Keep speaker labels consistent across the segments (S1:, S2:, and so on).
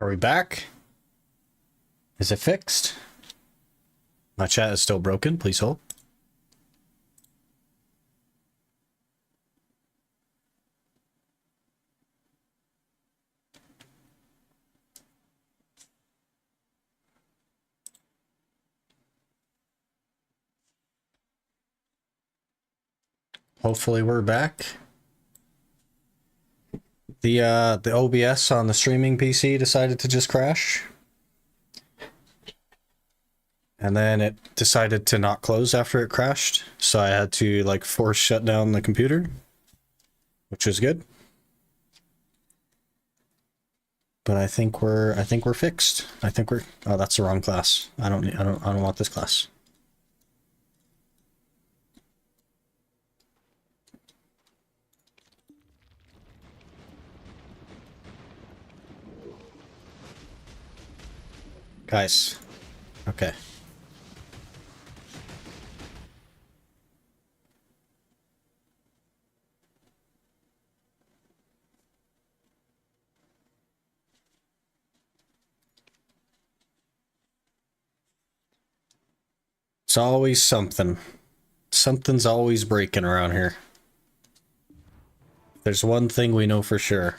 S1: Are we back? Is it fixed? My chat is still broken. Please hold. Hopefully we're back. The OBS on the streaming PC decided to just crash. And then it decided to not close after it crashed. So I had to like force shut down the computer, which is good. But I think we're fixed. Oh, that's the wrong class. I don't want this class. Guys. Okay. It's always something. Something's always breaking around here. There's one thing we know for sure.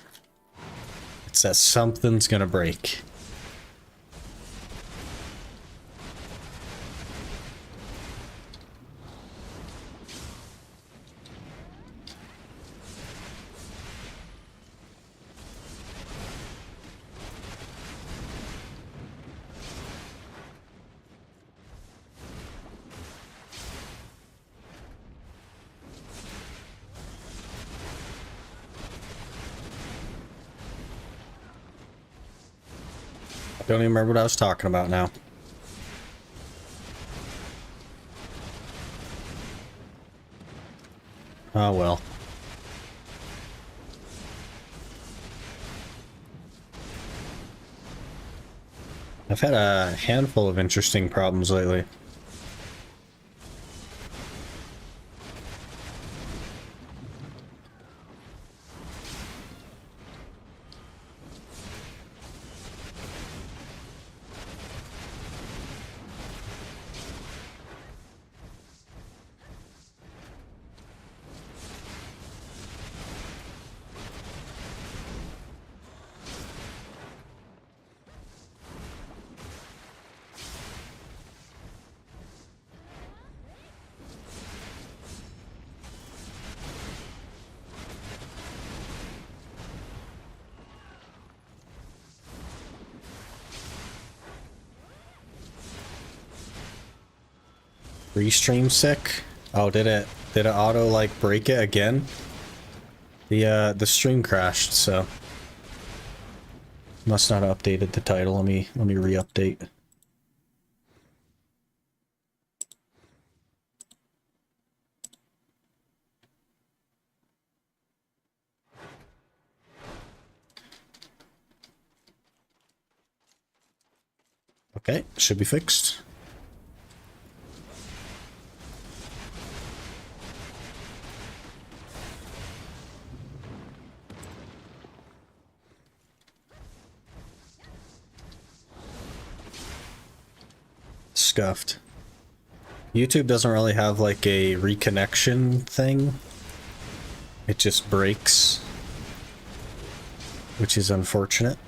S1: It's that something's gonna break. Don't even remember what I was talking about now. Oh well. I've had a handful of interesting problems lately. Restream sick? Oh, did it auto like break it again? The stream crashed, so must not have updated the title. Let me re-update. Okay, should be fixed. Scuffed. YouTube doesn't really have like a reconnection thing. It just breaks, which is unfortunate.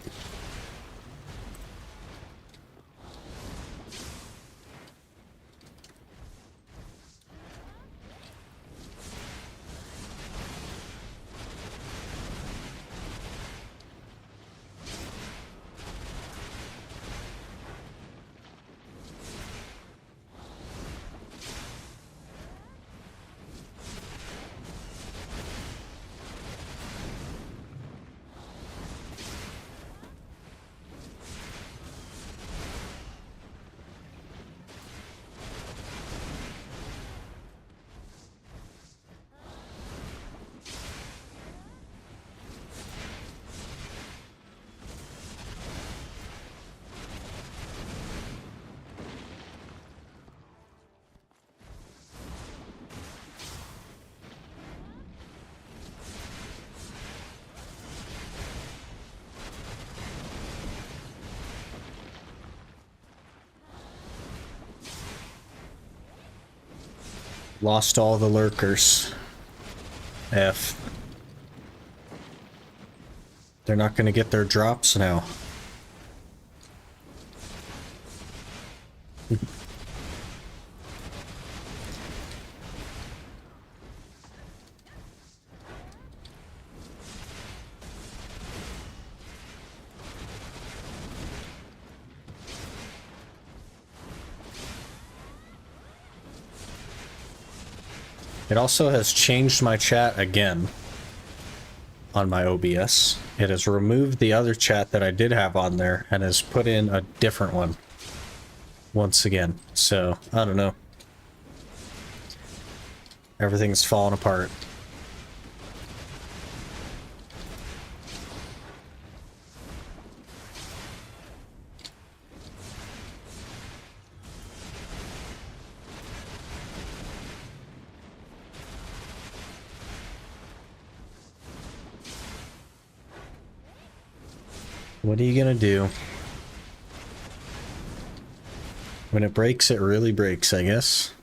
S1: Lost all the lurkers. F. They're not gonna get their drops now. It also has changed my chat again on my OBS. It has removed the other chat that I did have on there and has put in a different one once again. So, I don't know. Everything's falling apart. What are you gonna do? When it breaks, it really breaks, I guess.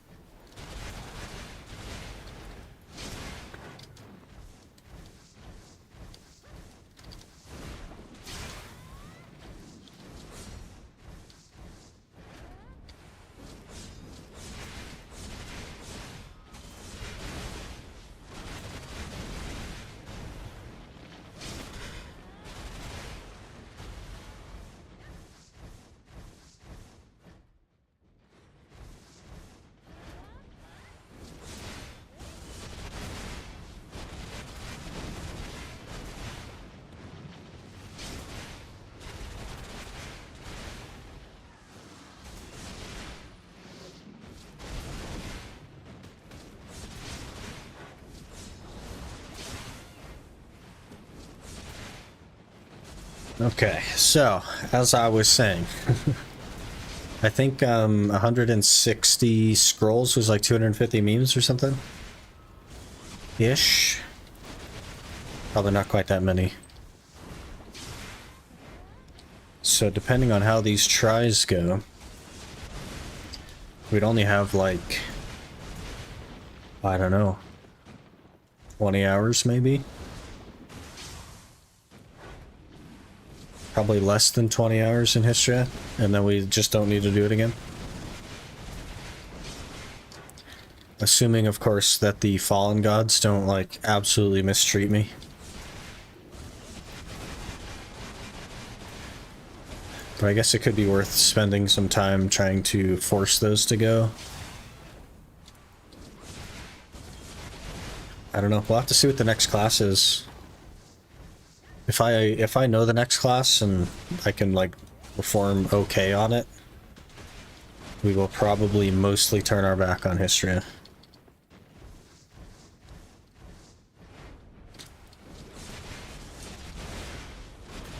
S1: Okay, so, as I was saying, I think 160 scrolls was like 250 memes or something? Ish. Probably not quite that many. So depending on how these tries go, we'd only have like, I don't know, 20 hours maybe? Probably less than 20 hours in history, and then we just don't need to do it again. Assuming, of course, that the fallen gods don't, like, absolutely mistreat me. But I guess it could be worth spending some time trying to force those to go. I don't know. We'll have to see what the next class is. If I know the next class and I can, like, perform okay on it, we will probably mostly turn our back on history.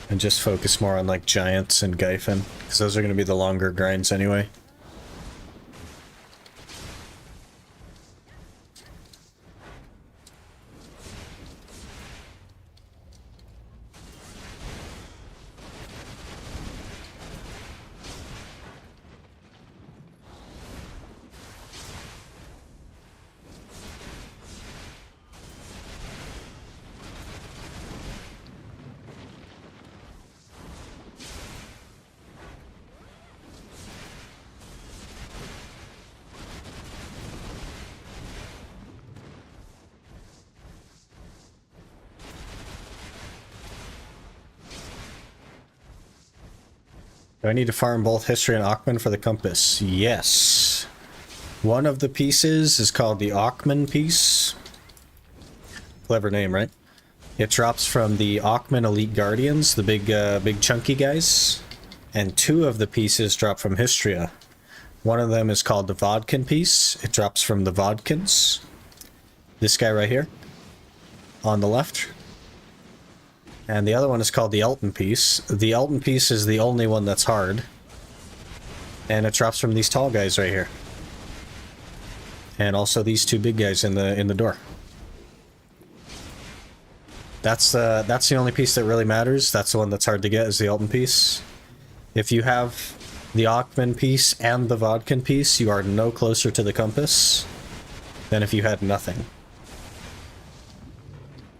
S1: And just focus more on, like, giants and Gyphon, because those are going to be the longer grinds anyway. Do I need to farm both history and Ackman for the compass? Yes. One of the pieces is called the Ackman piece. Clever name, right? It drops from the Ackman Elite Guardians, the big chunky guys. And two of the pieces drop from Histria. One of them is called the Vodkin piece. It drops from the Vodkins. This guy right here. On the left. And the other one is called the Elton piece. The Elton piece is the only one that's hard. And it drops from these tall guys right here. And also these two big guys in the door. That's the only piece that really matters. That's the one that's hard to get, is the Elton piece. If you have the Ackman piece and the Vodkin piece, you are no closer to the compass. than if you had nothing.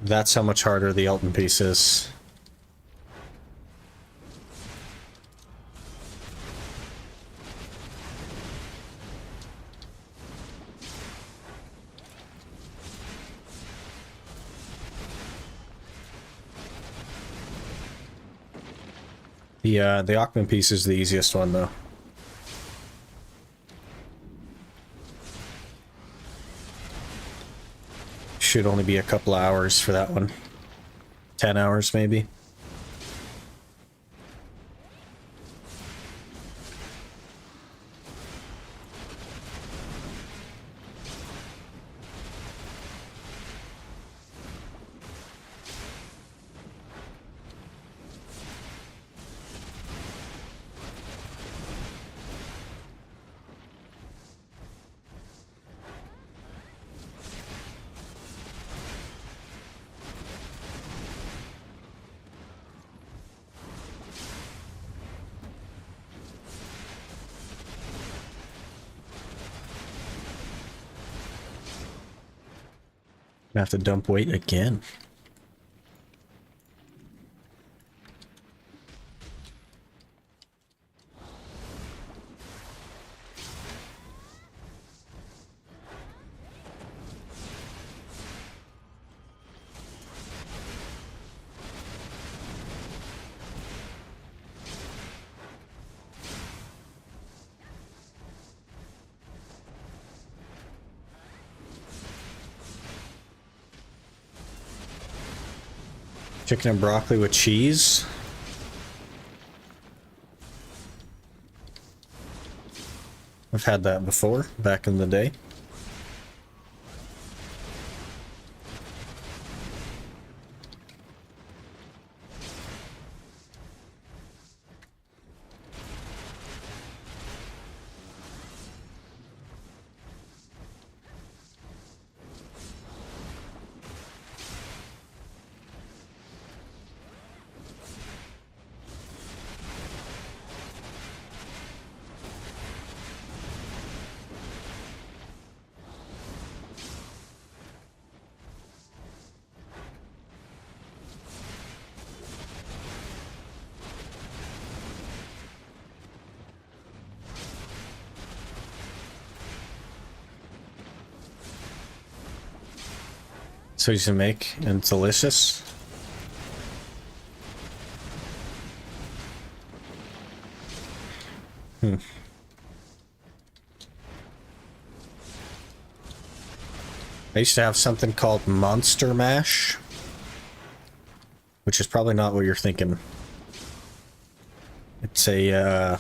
S1: That's how much harder the Elton piece is. The Aukman piece is the easiest one, though. Should only be a couple hours for that one. 10 hours, maybe. I have to dump weight again. Chicken and broccoli with cheese. I've had that before, back in the day. So easy to make and delicious. I used to have something called Monster Mash, which is probably not what you're thinking. It's a,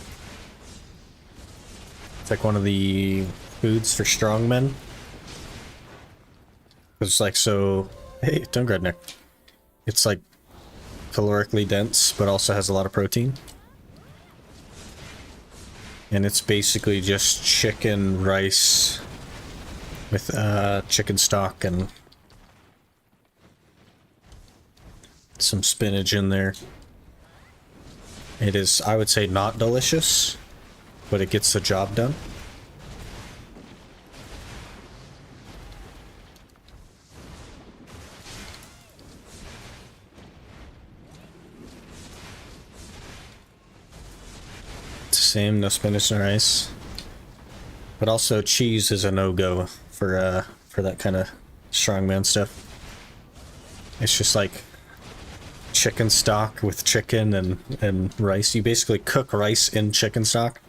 S1: it's like one of the foods for strongmen. It's like so... Hey, don't grab neck. It's like calorically dense, but also has a lot of protein. And it's basically just chicken, rice, with chicken stock and some spinach in there. It is, I would say, not delicious, but it gets the job done. Same, no spinach and rice. But also cheese is a no-go for that kind of strongman stuff. It's just like chicken stock with chicken and rice. You basically cook rice in chicken stock.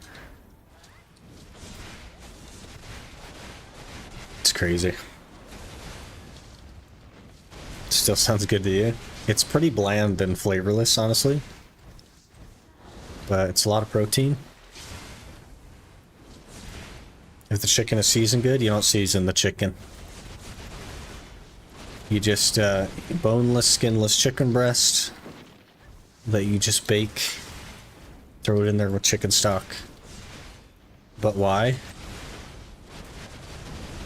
S1: It's crazy. Still sounds good to you. It's pretty bland and flavorless, honestly. But it's a lot of protein. If the chicken is seasoned good, you don't season the chicken. You just, boneless, skinless chicken breast that you just bake. Throw it in there with chicken stock. But why?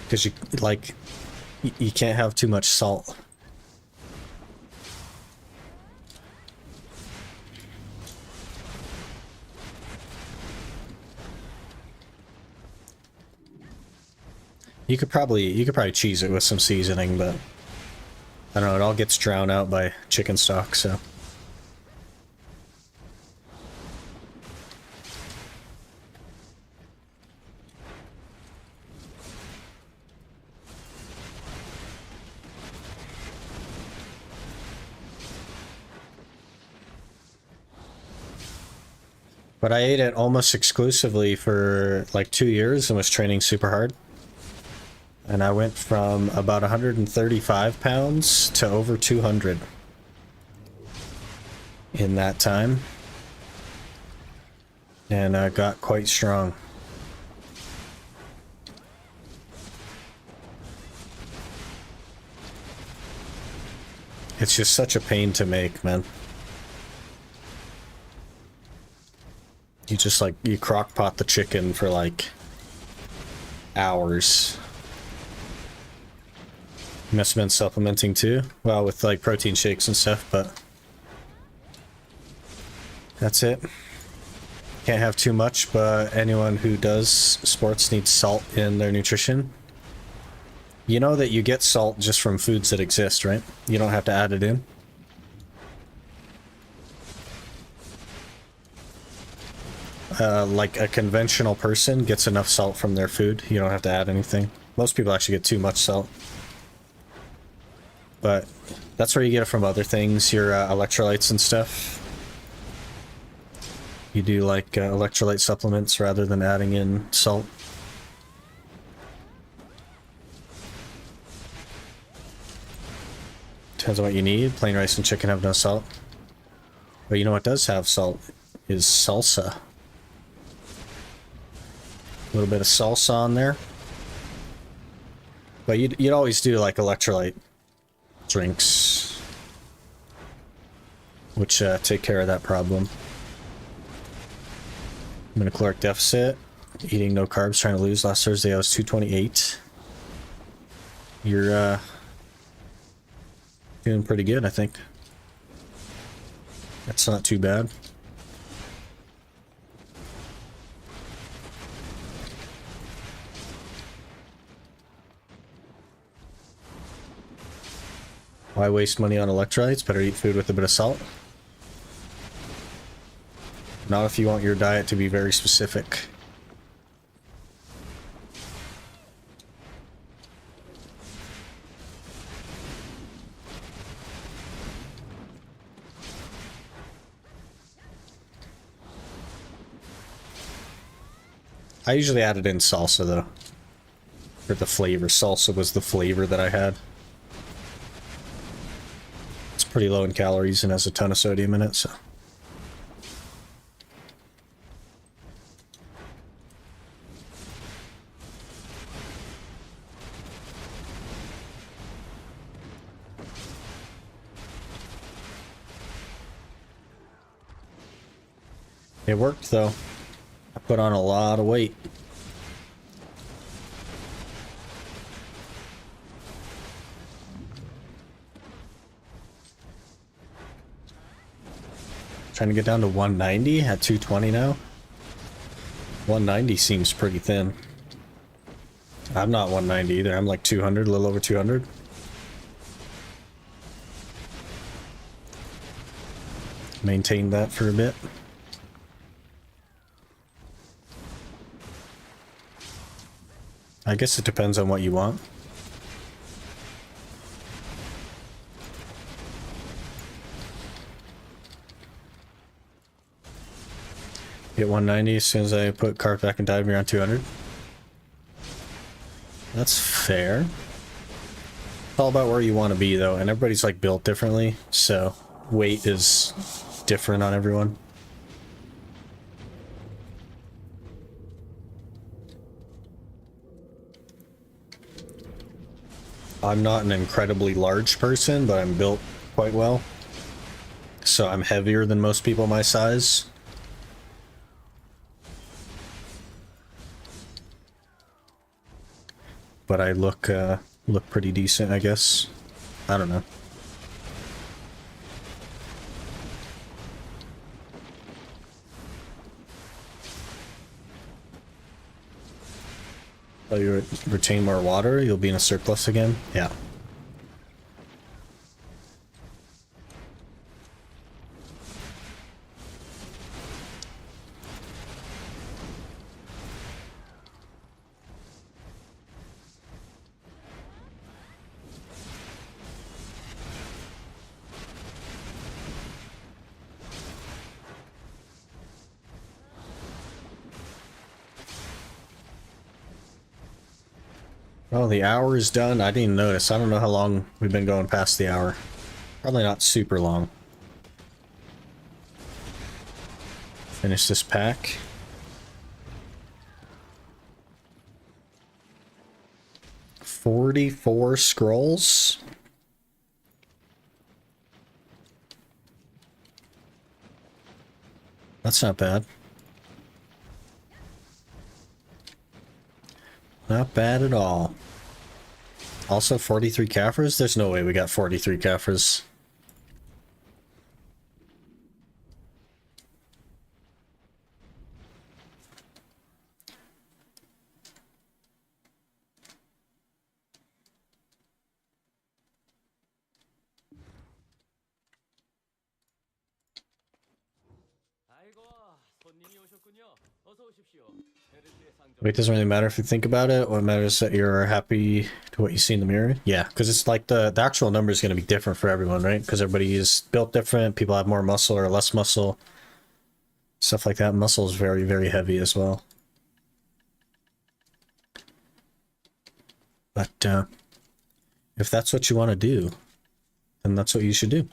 S1: Because you, like, you can't have too much salt. You could probably cheese it with some seasoning, but I don't know, it all gets drowned out by chicken stock, so. But I ate it almost exclusively for like 2 years and was training super hard. And I went from about 135 pounds to over 200 in that time. And I got quite strong. It's just such a pain to make, man. You just like, you crock pot the chicken for like hours. You must have been supplementing too? Well, with like protein shakes and stuff, but that's it. Can't have too much, but anyone who does sports needs salt in their nutrition. You know that you get salt just from foods that exist, right? You don't have to add it in. Like a conventional person gets enough salt from their food. You don't have to add anything. Most people actually get too much salt. But that's where you get it from other things, your electrolytes and stuff. You do like electrolyte supplements rather than adding in salt. Depends on what you need. Plain rice and chicken have no salt. But you know what does have salt is salsa. A little bit of salsa on there. But you'd always do like electrolyte drinks, which take care of that problem. I'm in a caloric deficit, eating no carbs, trying to lose. Last Thursday I was 228. You're doing pretty good, I think. That's not too bad. Why waste money on electrolytes? Better eat food with a bit of salt. Not if you want your diet to be very specific. I usually added in salsa though. For the flavor. Salsa was the flavor that I had. Pretty low in calories and has a ton of sodium in it, so. It worked though. I put on a lot of weight. Trying to get down to 190 at 220 now. 190 seems pretty thin. I'm not 190 either. I'm like 200, a little over 200. Maintained that for a bit. I guess it depends on what you want. Get 190 as soon as I put carbs back and diet me around 200. That's fair. It's all about where you want to be though, and everybody's like built differently, so weight is different on everyone. I'm not an incredibly large person, but I'm built quite well. So I'm heavier than most people my size. But I look pretty decent, I guess. I don't know. Oh, you retain more water, you'll be in a surplus again? Yeah. Oh, the hour is done? I didn't even notice. I don't know how long we've been going past the hour. Probably not super long. Finish this pack. $44 scrolls. That's not bad. Not bad at all. Also 43 Caphras? There's no way we got 43 Caphras. It doesn't really matter if you think about it. What matters is that you're happy to what you see in the mirror. Yeah, because it's like the actual number is going to be different for everyone, right? Because everybody is built different. People have more muscle or less muscle. Stuff like that. Muscle is very, very heavy as well. But if that's what you want to do, then that's what you should do.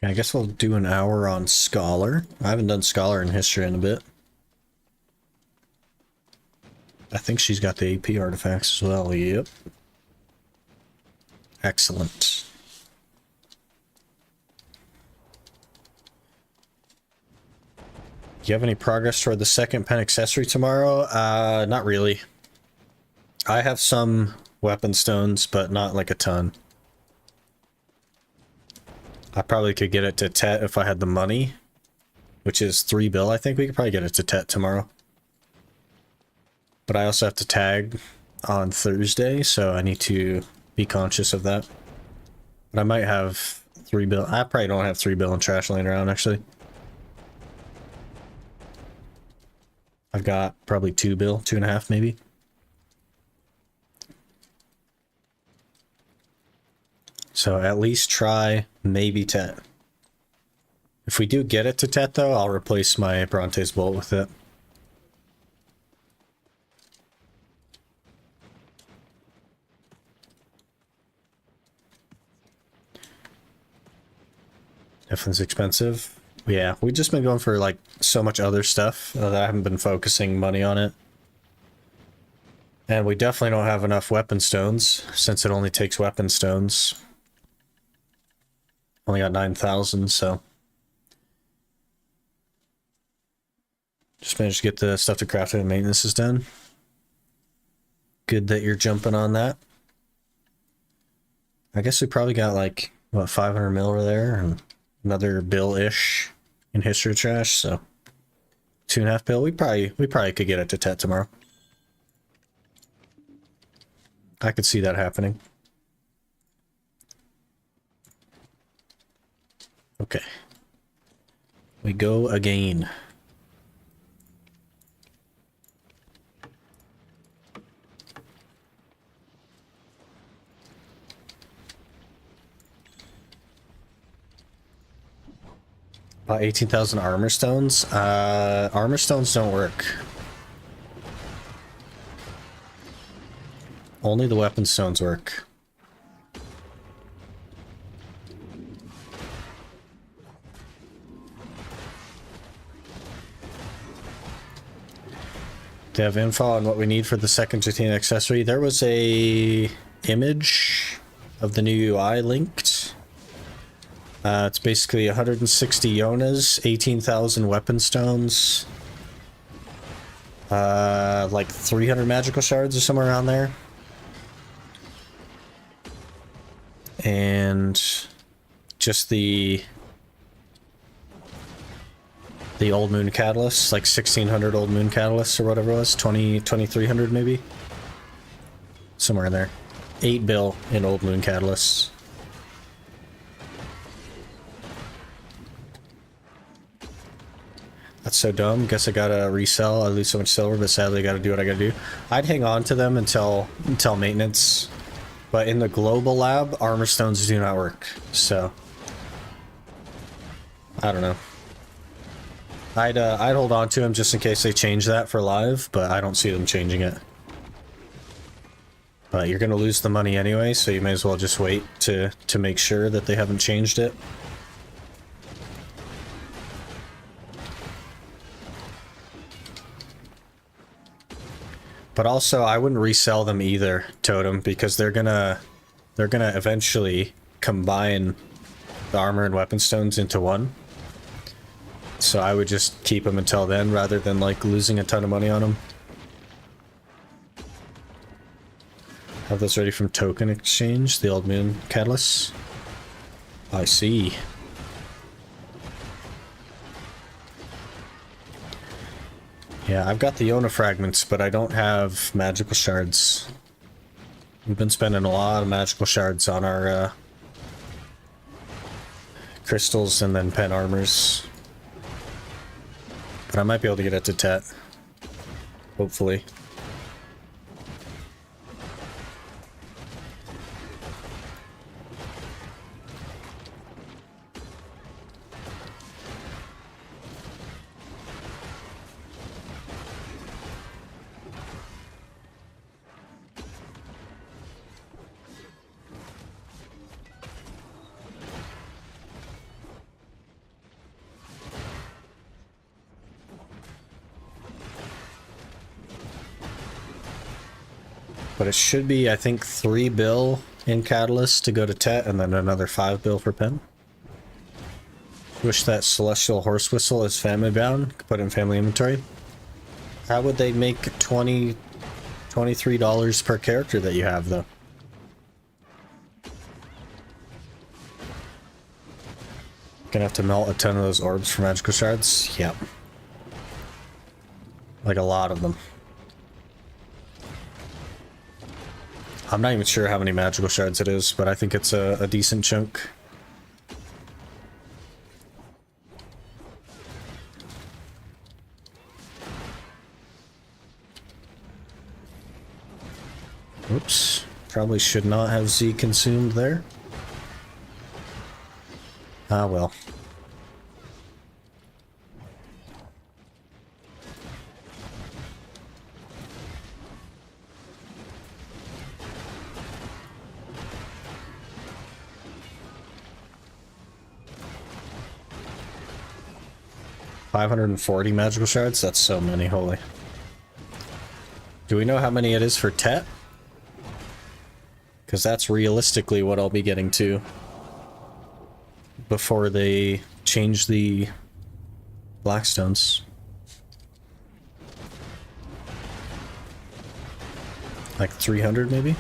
S1: I guess we'll do an hour on Scholar. I haven't done Scholar in history in a bit. I think she's got the AP artifacts as well. Yep. Excellent. Do you have any progress toward the second pen accessory tomorrow? Not really. I have some weapon stones, but not like a ton. I probably could get it to Tet if I had the money, which is 3 bill. I think we could probably get it to Tet tomorrow. But I also have to tag on Thursday, so I need to be conscious of that. But I might have 3 bill. I probably don't have 3 bill and trash laying around, actually. I've got probably 2 bill, 2.5 maybe. So at least try maybe Tet. If we do get it to Tet though, I'll replace my Bronte's Bolt with it. Definitely expensive. Yeah, we've just been going for like so much other stuff that I haven't been focusing money on it. And we definitely don't have enough weapon stones, since it only takes weapon stones. Only got 9,000, so. Just managed to get the stuff to craft and maintenance is done. Good that you're jumping on that. I guess we probably got like, what, 500 mil over there, and another bill-ish in history trash, so 2.5 bill. We probably could get it to Tet tomorrow. I could see that happening. Okay. We go again. About 18,000 armor stones. Armor stones don't work. Only the weapon stones work. Do you have info on what we need for the second Jatine accessory? There was a image of the new UI linked. It's basically 160 Yonas, 18,000 weapon stones, like 300 magical shards or somewhere around there. And just the old moon catalysts, like 1600 old moon catalysts or whatever it was, 2300 maybe, somewhere in there. 8 bill in old moon catalysts. That's so dumb. Guess I gotta resell. I lose so much silver, but sadly I gotta do what I gotta do. I'd hang on to them until maintenance, but in the global lab, armor stones do not work. So I don't know. I'd hold on to them just in case they change that for live, but I don't see them changing it. But you're gonna lose the money anyway, so you may as well just wait to make sure that they haven't changed it. But also, I wouldn't resell them either, Totem, because they're gonna eventually combine the armor and weapon stones into one. So I would just keep them until then, rather than like losing a ton of money on them. Have those ready from token exchange, the old moon catalyst. I see. Yeah, I've got the Yona fragments, but I don't have magical shards. We've been spending a lot of magical shards on our crystals and then pen armors. But I might be able to get it to Tet. Hopefully. But it should be, I think, 3 bill in Catalyst to go to Tet, and then another 5 bill for Pen. Wish that Celestial Horse Whistle is family bound. Could put it in family inventory. How would they make $23 per character that you have, though? Gonna have to melt a ton of those orbs for magical shards? Yep. Like a lot of them. I'm not even sure how many magical shards it is, but I think it's a decent chunk. Oops. Probably should not have Z consumed there. Ah, well. $540 magical shards? That's so many, holy. Do we know how many it is for Tet? Because that's realistically what I'll be getting to before they change the Blackstones. Like 300 maybe?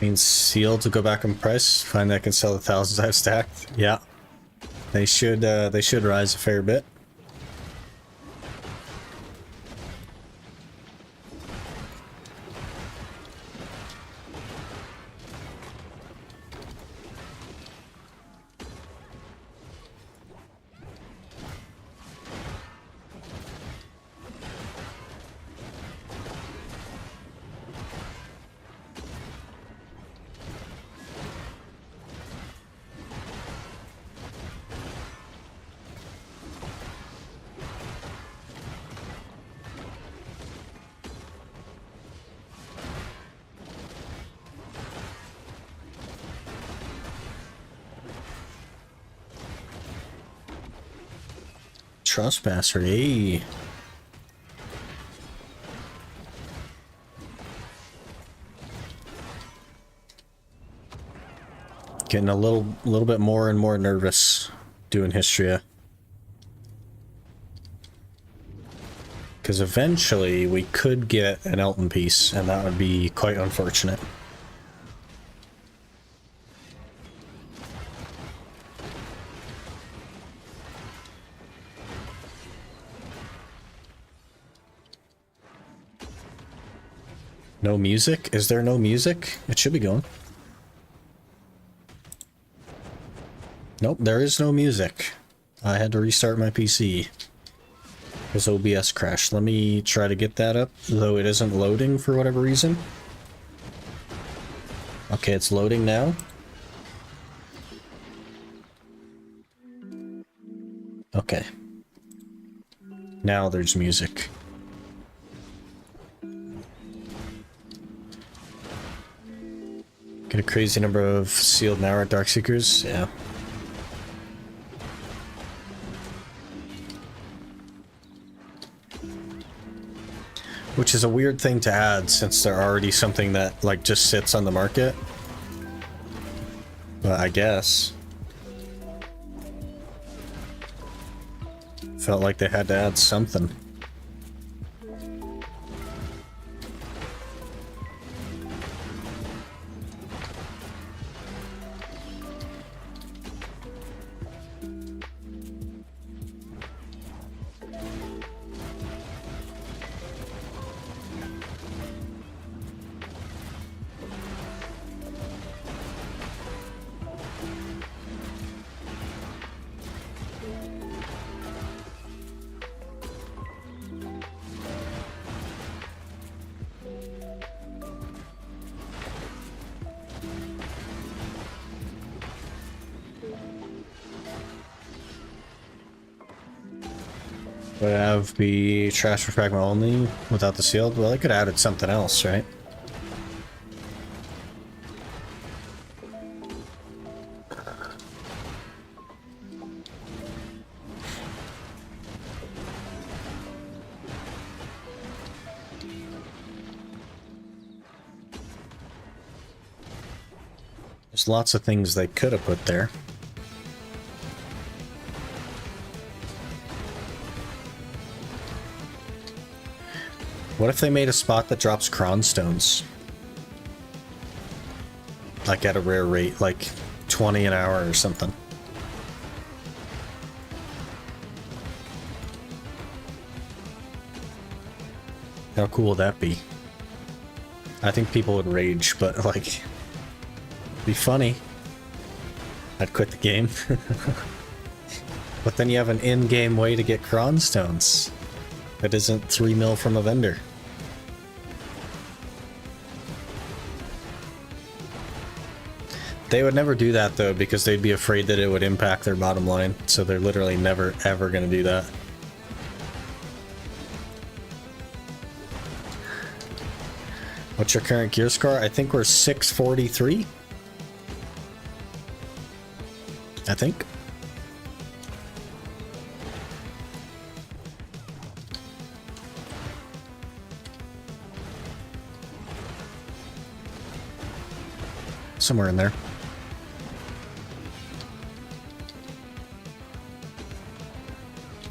S1: Means sealed to go back in price. Find that I can sell the thousands I've stacked. Yeah. They should rise a fair bit. Trustmaster, hey. Getting a little bit more and more nervous doing Histria. Because eventually we could get an Elton piece, and that would be quite unfortunate. No music? Is there no music? It should be going. Nope, there is no music. I had to restart my PC. Because OBS crashed. Let me try to get that up, though it isn't loading for whatever reason. Okay, it's loading now. Okay. Now there's music. Get a crazy number of sealed now at Darkseekers? Yeah. Which is a weird thing to add since they're already something that like just sits on the market. But I guess. Felt like they had to add something. Would it have be trash for fragment only without the sealed? Well, they could have added something else, right? There's lots of things they could have put there. What if they made a spot that drops Cron Stones? Like at a rare rate, like 20 an hour or something. How cool would that be? I think people would rage, but like, be funny. I'd quit the game. But then you have an in-game way to get Cron Stones. That isn't 3 mil from a vendor. They would never do that though, because they'd be afraid that it would impact their bottom line. So they're literally never ever going to do that. What's your current gear score? I think we're 643. I think. Somewhere in there.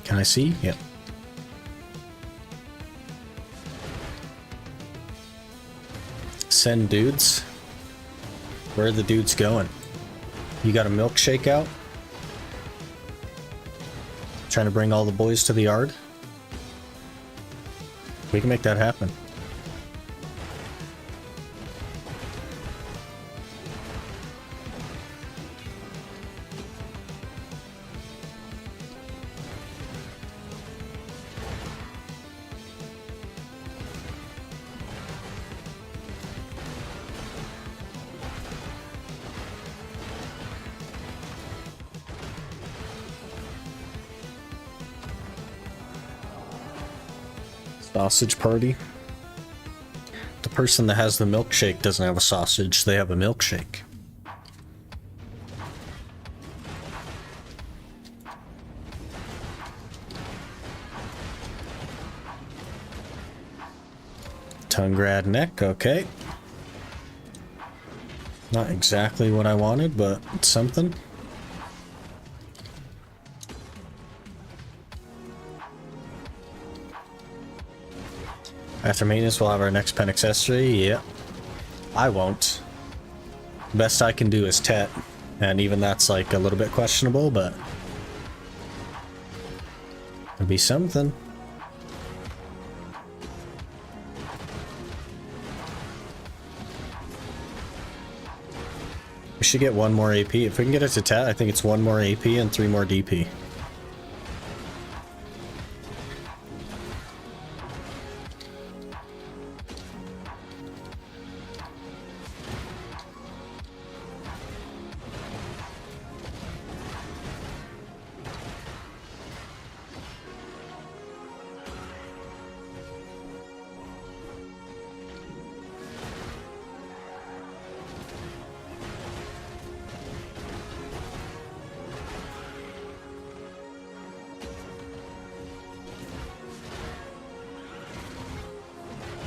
S1: Can I see? Yep. Send dudes. Where are the dudes going? You got a milkshake out? Trying to bring all the boys to the yard? We can make that happen. Sausage party. The person that has the milkshake doesn't have a sausage, they have a milkshake. Tongue grad neck, okay. Not exactly what I wanted, but it's something. After maintenance, we'll have our next pen accessory. Yep. I won't. Best I can do is Tet, and even that's like a little bit questionable, but it'll be something. We should get one more AP. If we can get it to Tet, I think it's one more AP and 3 more DP.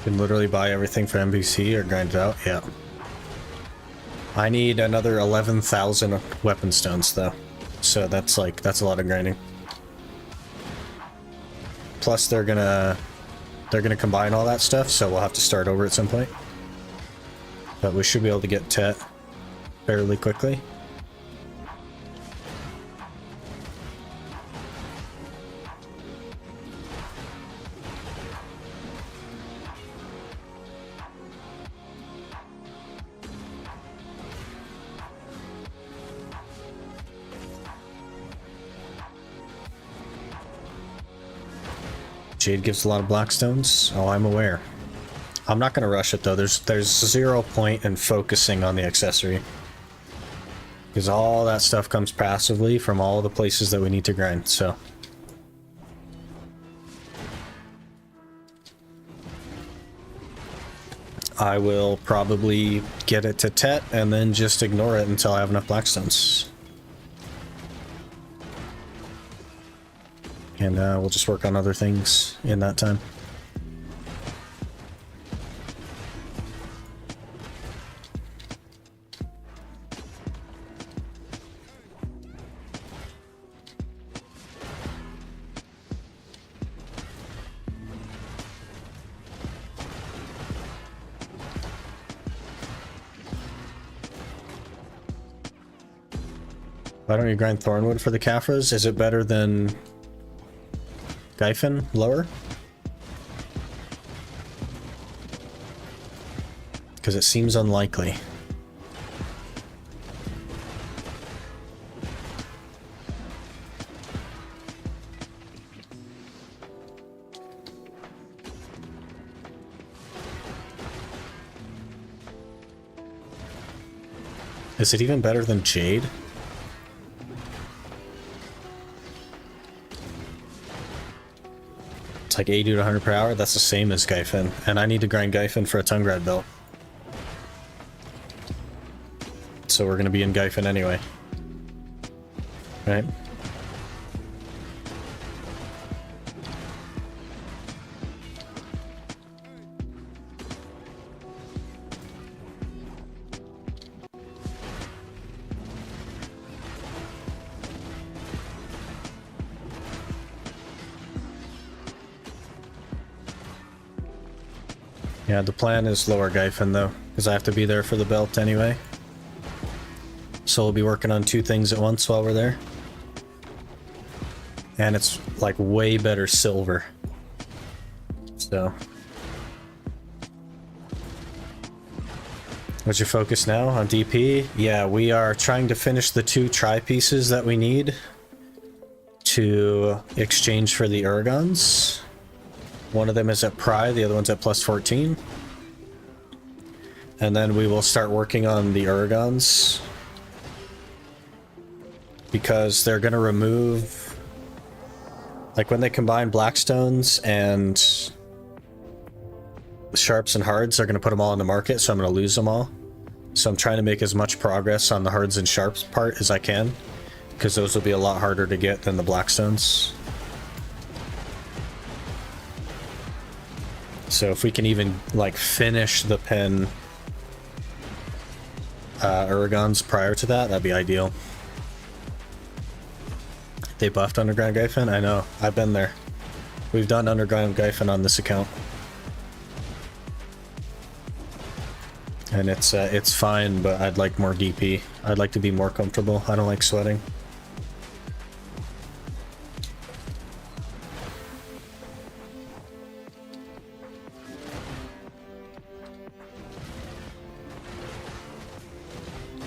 S1: Can literally buy everything for NPC or grind it out. Yeah. I need another 11,000 weapon stones though. So that's a lot of grinding. Plus they're gonna combine all that stuff, so we'll have to start over at some point. But we should be able to get Tet fairly quickly. Jade gives a lot of blackstones. Oh, I'm aware. I'm not gonna rush it though. There's 0 point in focusing on the accessory, because all that stuff comes passively from all the places that we need to grind. So I will probably get it to Tet and then just ignore it until I have enough blackstones. And we'll just work on other things in that time. Why don't you grind Thornwood for the Caphras? Is it better than Gyphon lower? Because it seems unlikely. Is it even better than Jade? Like 80 to 100 per hour, that's the same as Gyphon, and I need to grind Gyphon for a tongue grad belt. So we're gonna be in Gyphon anyway. Right? Yeah, the plan is lower Gyphon though, because I have to be there for the belt anyway. so we'll be working on 2 things at once while we're there. And it's like way better silver. So. What's your focus now? On DP? Yeah, we are trying to finish the 2 tri-pieces that we need to exchange for the Urgons. One of them is at Pry, the other one's at plus 14. And then we will start working on the Urgons. Because they're going to remove... Like when they combine Blackstones and Sharps and Hards, they're going to put them all in the market, so I'm going to lose them all. So I'm trying to make as much progress on the Hards and Sharps part as I can, because those will be a lot harder to get than the Blackstones. So if we can even like finish the pen Urgons prior to that, that'd be ideal. They buffed Underground Gyphon? I know. I've been there. We've done Underground Gyphon on this account. And it's fine, but I'd like more DP. I'd like to be more comfortable. I don't like sweating.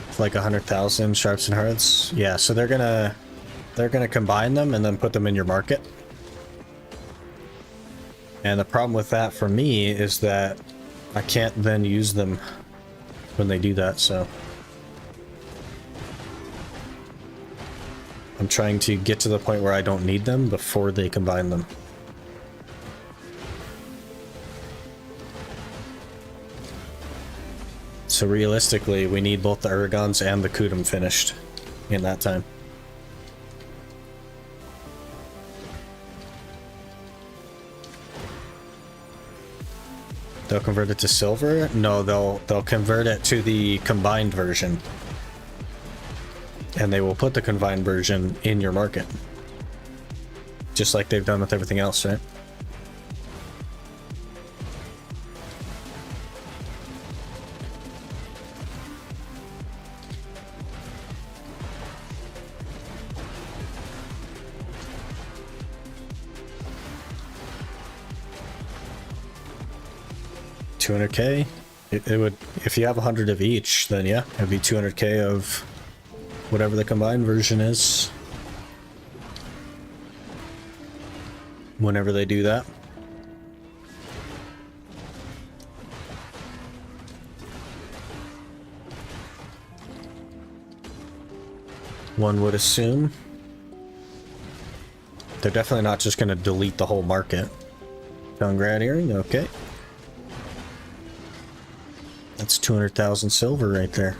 S1: It's like 100,000 Sharps and Hards. Yeah, so they're gonna combine them and then put them in your market. And the problem with that for me is that I can't then use them when they do that, so I'm trying to get to the point where I don't need them before they combine them. So realistically, we need both the Urgons and the Kudum finished in that time. They'll convert it to silver? No, they'll convert it to the combined version. And they will put the combined version in your market. Just like they've done with everything else, right? $200k? It would, if you have 100 of each, then yeah, it'd be 200k of whatever the combined version is. Whenever they do that. One would assume. They're definitely not just going to delete the whole market. Tongrad earring, okay. That's 200,000 silver right there.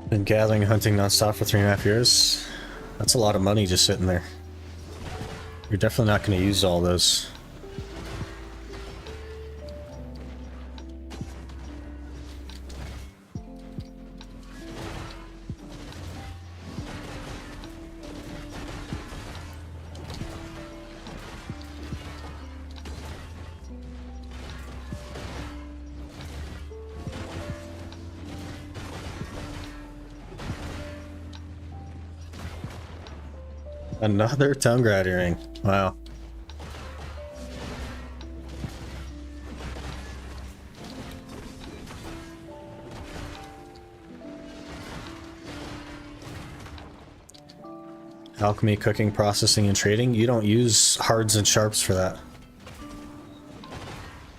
S1: Been gathering and hunting non-stop for 3.5 years. That's a lot of money just sitting there. You're definitely not going to use all those. Another Tongrad earring. Wow. Alchemy, cooking, processing, and trading. You don't use hards and sharps for that.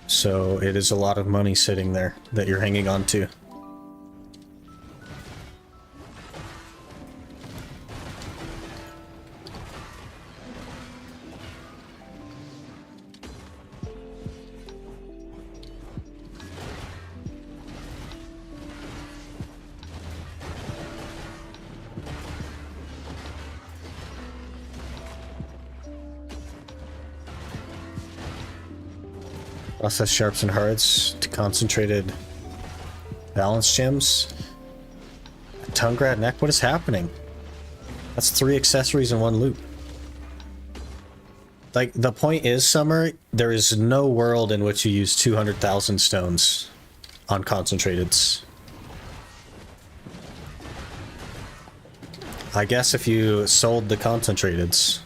S1: So it is a lot of money sitting there that you're hanging on to. Process sharps and hards to concentrated balance gems. Tongrad neck, what is happening? That's 3 accessories and 1 loot. Like, the point is, Summer, there is no world in which you use 200,000 stones on concentrateds. I guess if you sold the concentrateds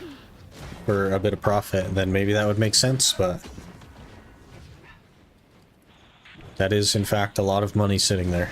S1: for a bit of profit, then maybe that would make sense, but that is, in fact, a lot of money sitting there.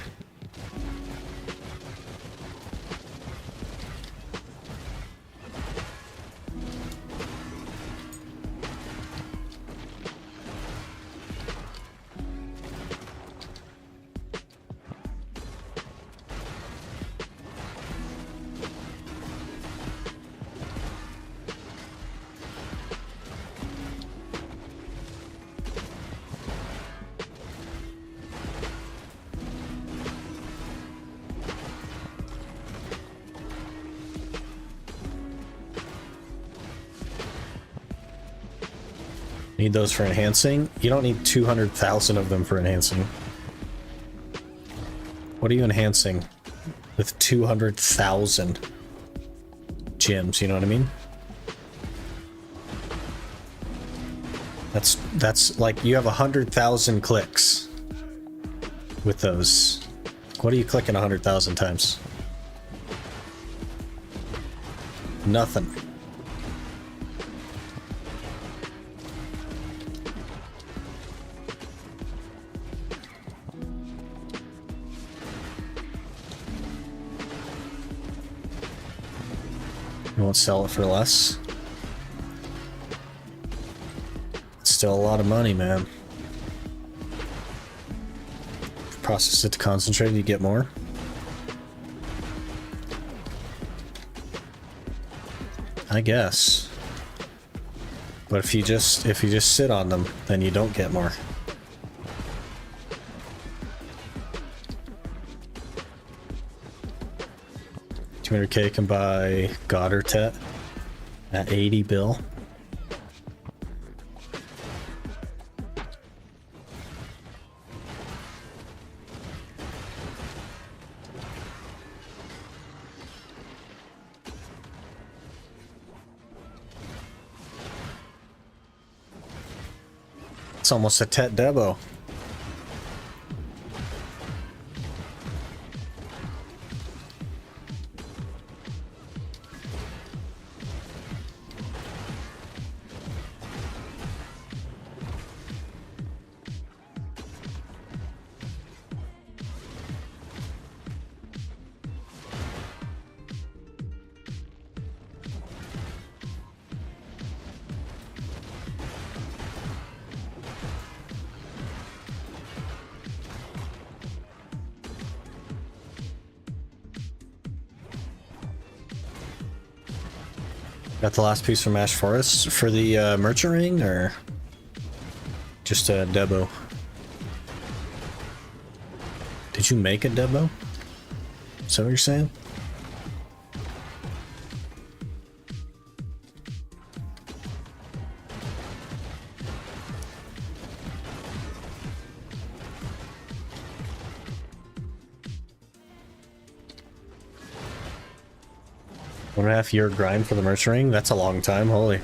S1: Need those for enhancing? You don't need 200,000 of them for enhancing. What are you enhancing with 200,000 gems, you know what I mean? That's like, you have 100,000 clicks with those. What are you clicking 100,000 times? Nothing. You won't sell it for less. It's still a lot of money, man. Process it to concentrate, you get more. I guess. But if you just sit on them, then you don't get more. 200k can buy Goddertet at 80 bill. It's almost a Tet Debo. Got the last piece from Ash Forest for the merchant ring, or just a Debo? Did you make a Debo? Is that what you're saying? One and a half year grind for the merchant ring? That's a long time, holy.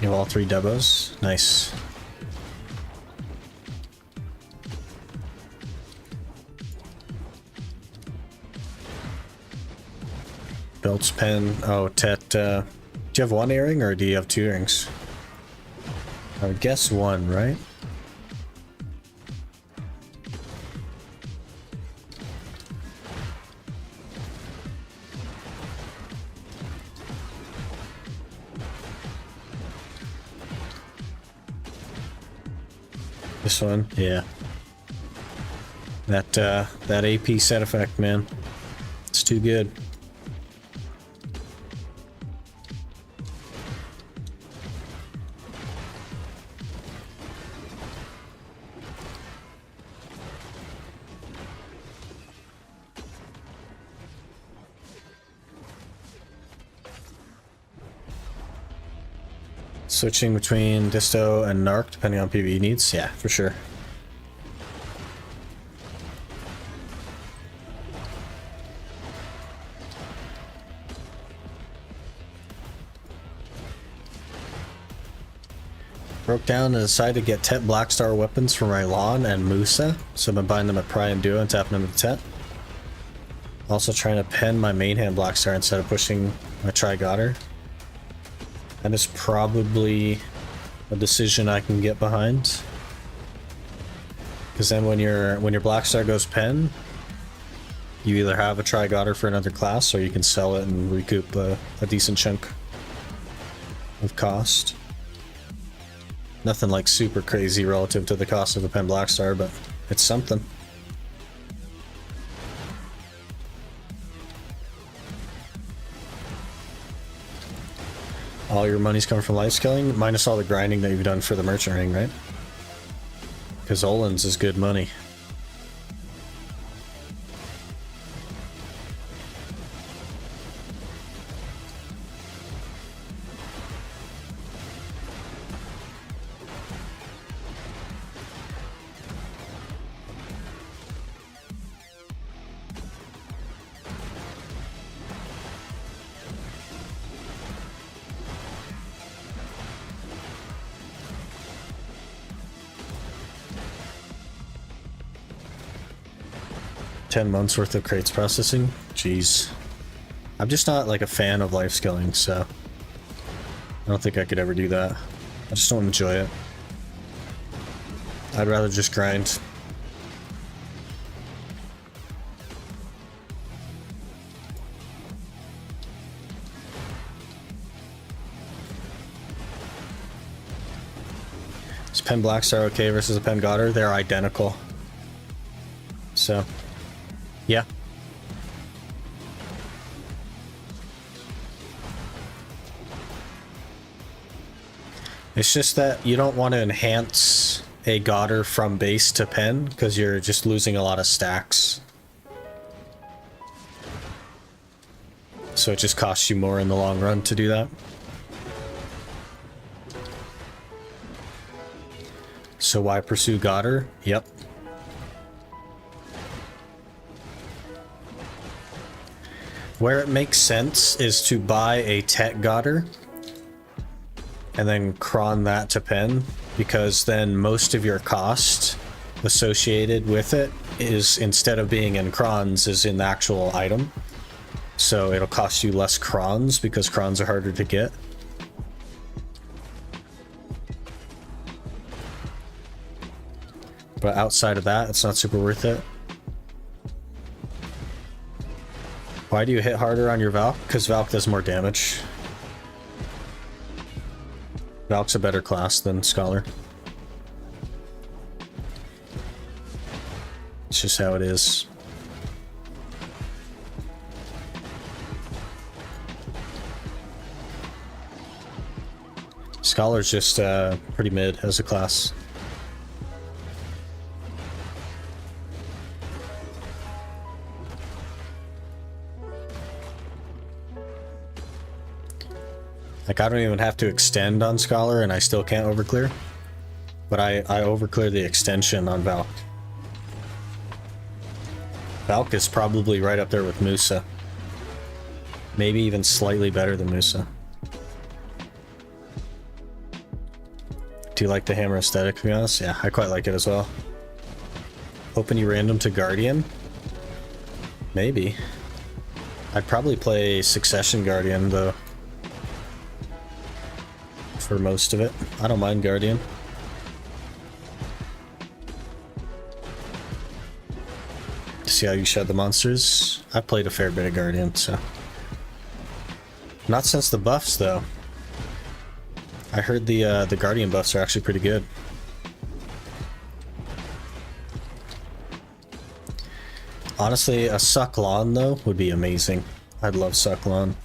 S1: You have all 3 Debos? Nice. Belts, pen, oh, Tet, do you have 1 earring or do you have 2 earrings? I would guess 1, right? This one, yeah. That AP set effect, man. It's too good. Switching between Disto and Narc depending on PvE needs? Yeah, for sure. Broke down and decided to get Tet Blackstar weapons from Rylon and Musa, so I've been buying them at Pry and Duo and tapping them to Tet. Also trying to pen my main hand Blackstar instead of pushing my Tri-Goddard. That is probably a decision I can get behind. Because then when your Blackstar goes pen, you either have a Tri-Goddard for another class or you can sell it and recoup a decent chunk of cost. Nothing like super crazy relative to the cost of a pen Blackstar, but it's something. All your money's coming from life scaling, minus all the grinding that you've done for the merchant ring, right? Because Olin's is good money. $10 worth of crates processing? Jeez. I'm just not like a fan of life scaling, so I don't think I could ever do that. I just don't enjoy it. I'd rather just grind. Is Pen Blackstar okay versus a Pen Goddard? They're identical. So yeah. It's just that you don't want to enhance a Goddard from base to pen because you're just losing a lot of stacks. So it just costs you more in the long run to do that. So why pursue Goddard? Yep. Where it makes sense is to buy a Tet Goddard and then cron that to pen, because then most of your cost associated with it is, instead of being in crons, is in the actual item. So it'll cost you less crons because crons are harder to get. But outside of that, it's not super worth it. Why do you hit harder on your Valk? Because Valk does more damage. Valk's a better class than Scholar. It's just how it is. Scholar's just pretty mid as a class. Like, I don't even have to extend on Scholar and I still can't overclear. But I overclear the extension on Valk. Valk is probably right up there with Musa. Maybe even slightly better than Musa. Do you like the hammer aesthetic, to be honest? Yeah, I quite like it as well. Hoping you random to Guardian? Maybe. I'd probably play Succession Guardian, though. For most of it. I don't mind Guardian. See how you shed the monsters? I've played a fair bit of Guardian, so. Not since the buffs, though. I heard the Guardian buffs are actually pretty good. Honestly, a Suck Lawn, though, would be amazing. I'd love Suck Lawn.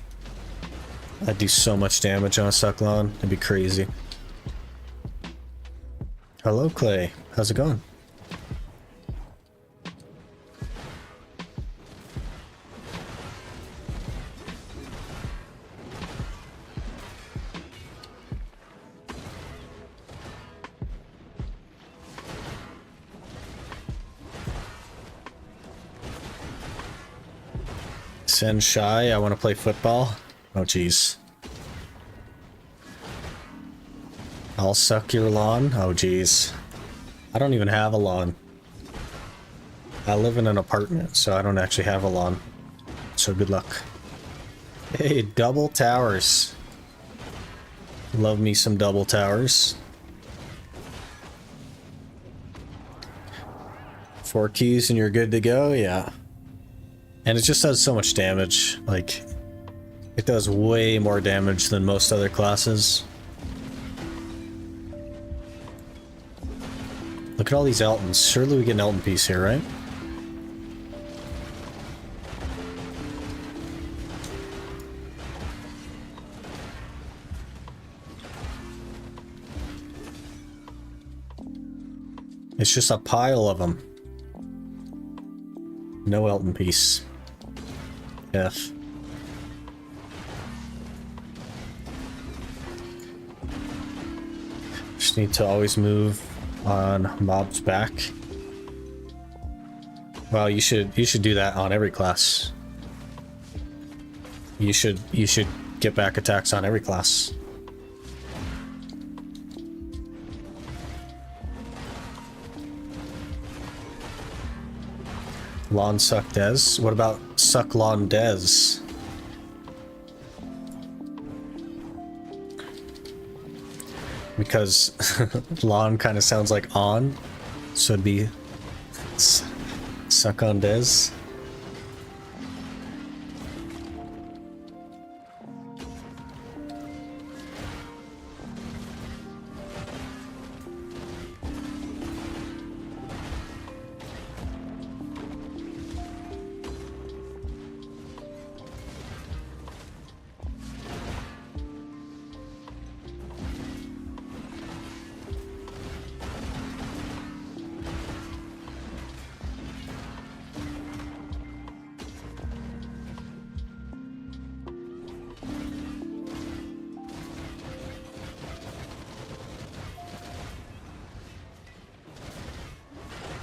S1: I'd do so much damage on a Suck Lawn. It'd be crazy. Hello, Clay. How's it going? Send Shy, I want to play football. Oh, jeez. I'll suck your lawn. Oh, jeez. I don't even have a lawn. I live in an apartment, so I don't actually have a lawn. So good luck. Hey, double towers. Love me some double towers. 4 keys and you're good to go, yeah. And it just does so much damage. Like, it does way more damage than most other classes. Look at all these Eltons. Surely we get an Elton piece here, right? It's just a pile of them. No Elton piece. F. Just need to always move on mob's back. Well, you should do that on every class. You should get back attacks on every class. Lawn suck Des. What about suck lawn Des? Because lawn kind of sounds like on, so it'd be suck on Des.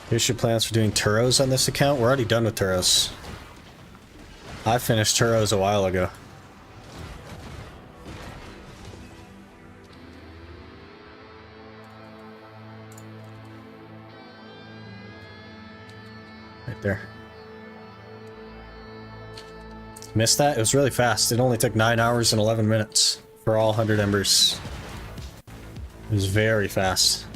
S1: Here's your plans for doing Turos on this account. We're already done with Turos. I finished Turos a while ago. Right there. Missed that? It was really fast. It only took 9 hours and 11 minutes for all 100 embers. It was very fast.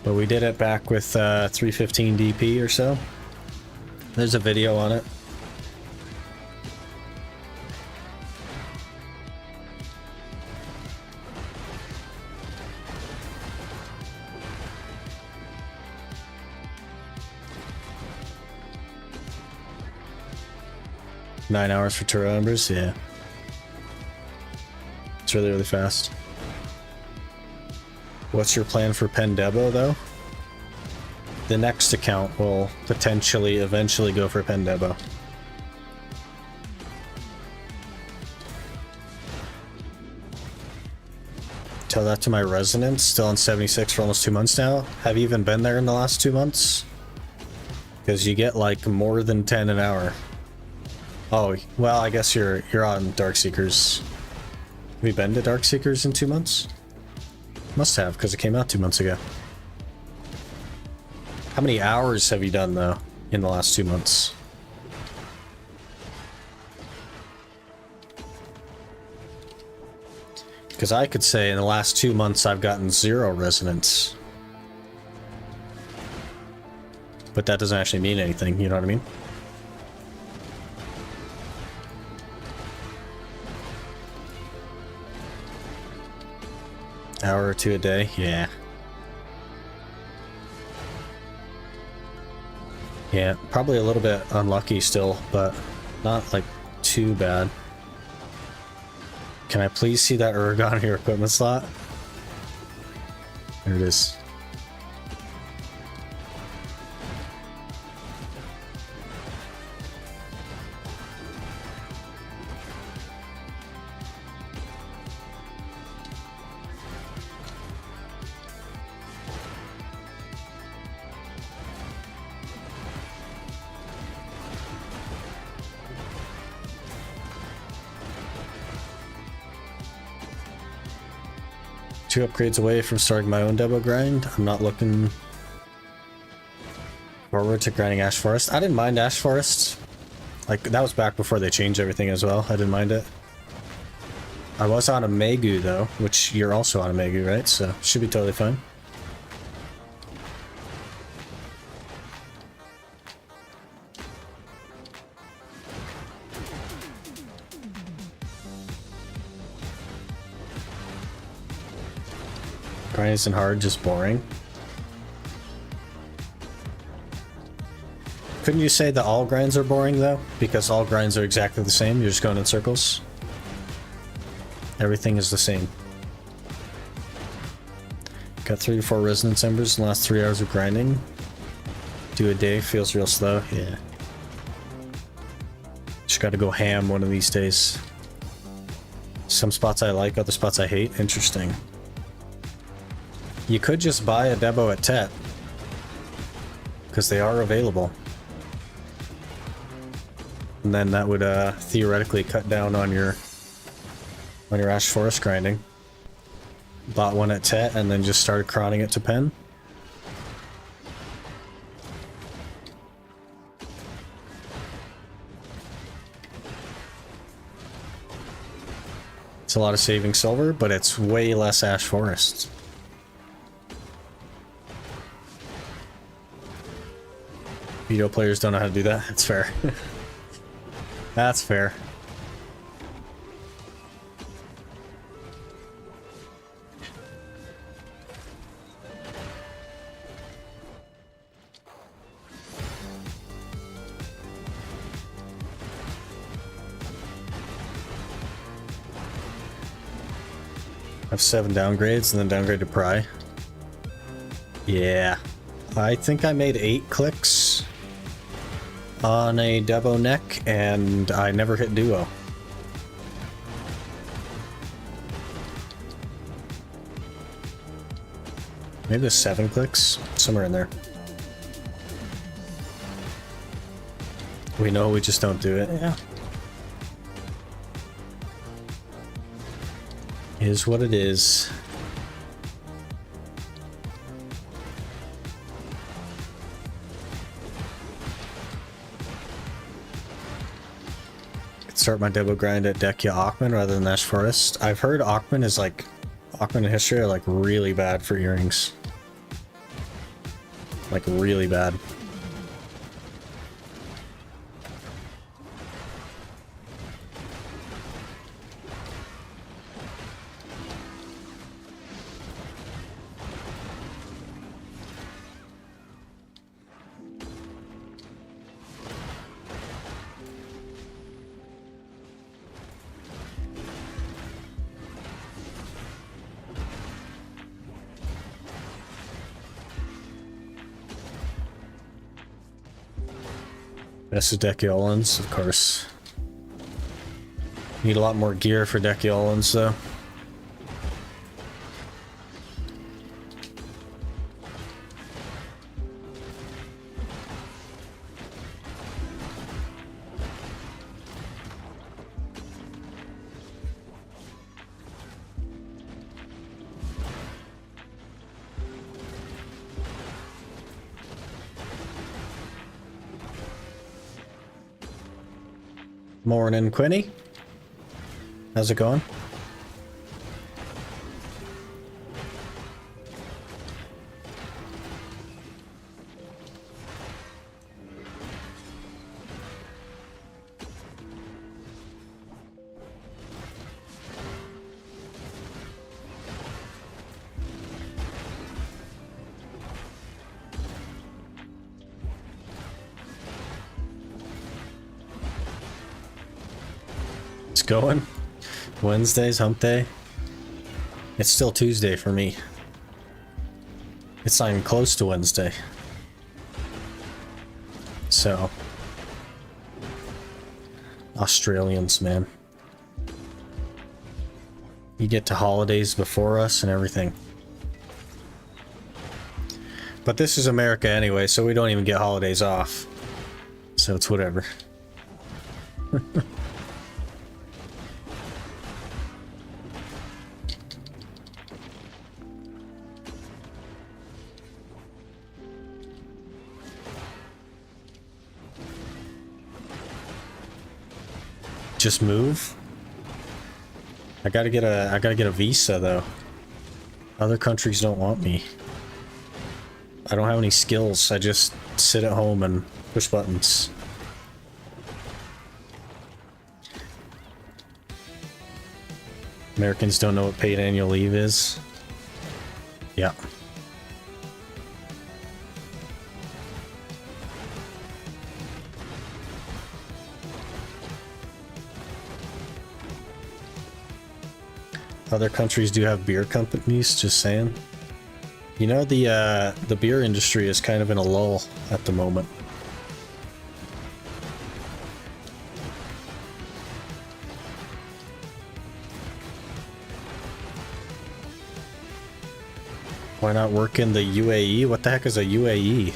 S1: But we did it back with 315 DP or so. There's a video on it. Nine hours for Turo embers, yeah. It's really, really fast. What's your plan for Pendebo, though? The next account will potentially, eventually go for Pendebo. Tell that to my residents, still on 76 for almost 2 months now. Have you even been there in the last 2 months? Because you get like more than 10 an hour. Oh, well, I guess you're on Darkseekers. Have you been to Darkseekers in 2 months? Must have, because it came out 2 months ago. How many hours have you done, though, in the last 2 months? Because I could say in the last 2 months I've gotten 0 resonance. But that doesn't actually mean anything, you know what I mean? Hour or two a day? Yeah. Yeah, probably a little bit unlucky still, but not like too bad. Can I please see that Urgon in your equipment slot? There it is. 2 upgrades away from starting my own Debo grind. I'm not looking forward to grinding Ash Forest. I didn't mind Ash Forest. Like, that was back before they changed everything as well. I didn't mind it. I was on a Megu, though, which you're also on a Megu, right? So, should be totally fine. Grind isn't hard, just boring. Couldn't you say that all grinds are boring, though? Because all grinds are exactly the same, you're just going in circles. Everything is the same. Got 3 to 4 resonance embers in the last 3 hours of grinding. Do a day, feels real slow, yeah. Just gotta go ham one of these days. Some spots I like, other spots I hate. Interesting. You could just buy a Debo at Tet, because they are available. And then that would theoretically cut down on your Ash Forest grinding. Bought one at Tet and then just started crawling it to pen. It's a lot of saving silver, but it's way less Ash Forest. Veto players don't know how to do that. That's fair. That's fair. I have 7 downgrades and then downgrade to Pry. Yeah. I think I made 8 clicks on a Debo neck, and I never hit duo. Maybe there's 7 clicks, somewhere in there. We know, we just don't do it. Yeah. Is what it is. Start my Debo grind at Dekia Ackman rather than Ash Forest. I've heard Ackman is like, Ackman and history are like really bad for earrings. Like really bad. This is Dekiolans, of course. Need a lot more gear for Dekiolans, though. Morning, Quinny. How's it going? Going. Wednesday's hump day. It's still Tuesday for me. It's not even close to Wednesday. So, Australians, man. You get to holidays before us and everything. But this is America anyway, so we don't even get holidays off. So it's whatever. Just move? I gotta get a visa though. Other countries don't want me. I don't have any skills. I just sit at home and push buttons. Americans don't know what paid annual leave is. Yeah. Other countries do have beer companies, just saying. You know, the beer industry is kind of in a lull at the moment. Why not work in the UAE? What the heck is a UAE?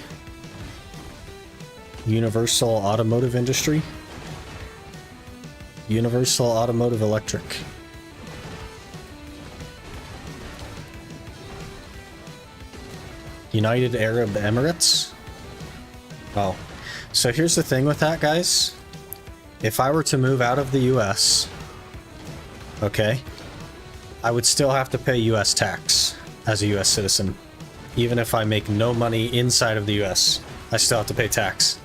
S1: Universal Automotive Industry? Universal Automotive Electric. United Arab Emirates? Oh. So here's the thing with that, guys. If I were to move out of the US, okay, I would still have to pay US tax as a US citizen. Even if I make no money inside of the US, I still have to pay tax.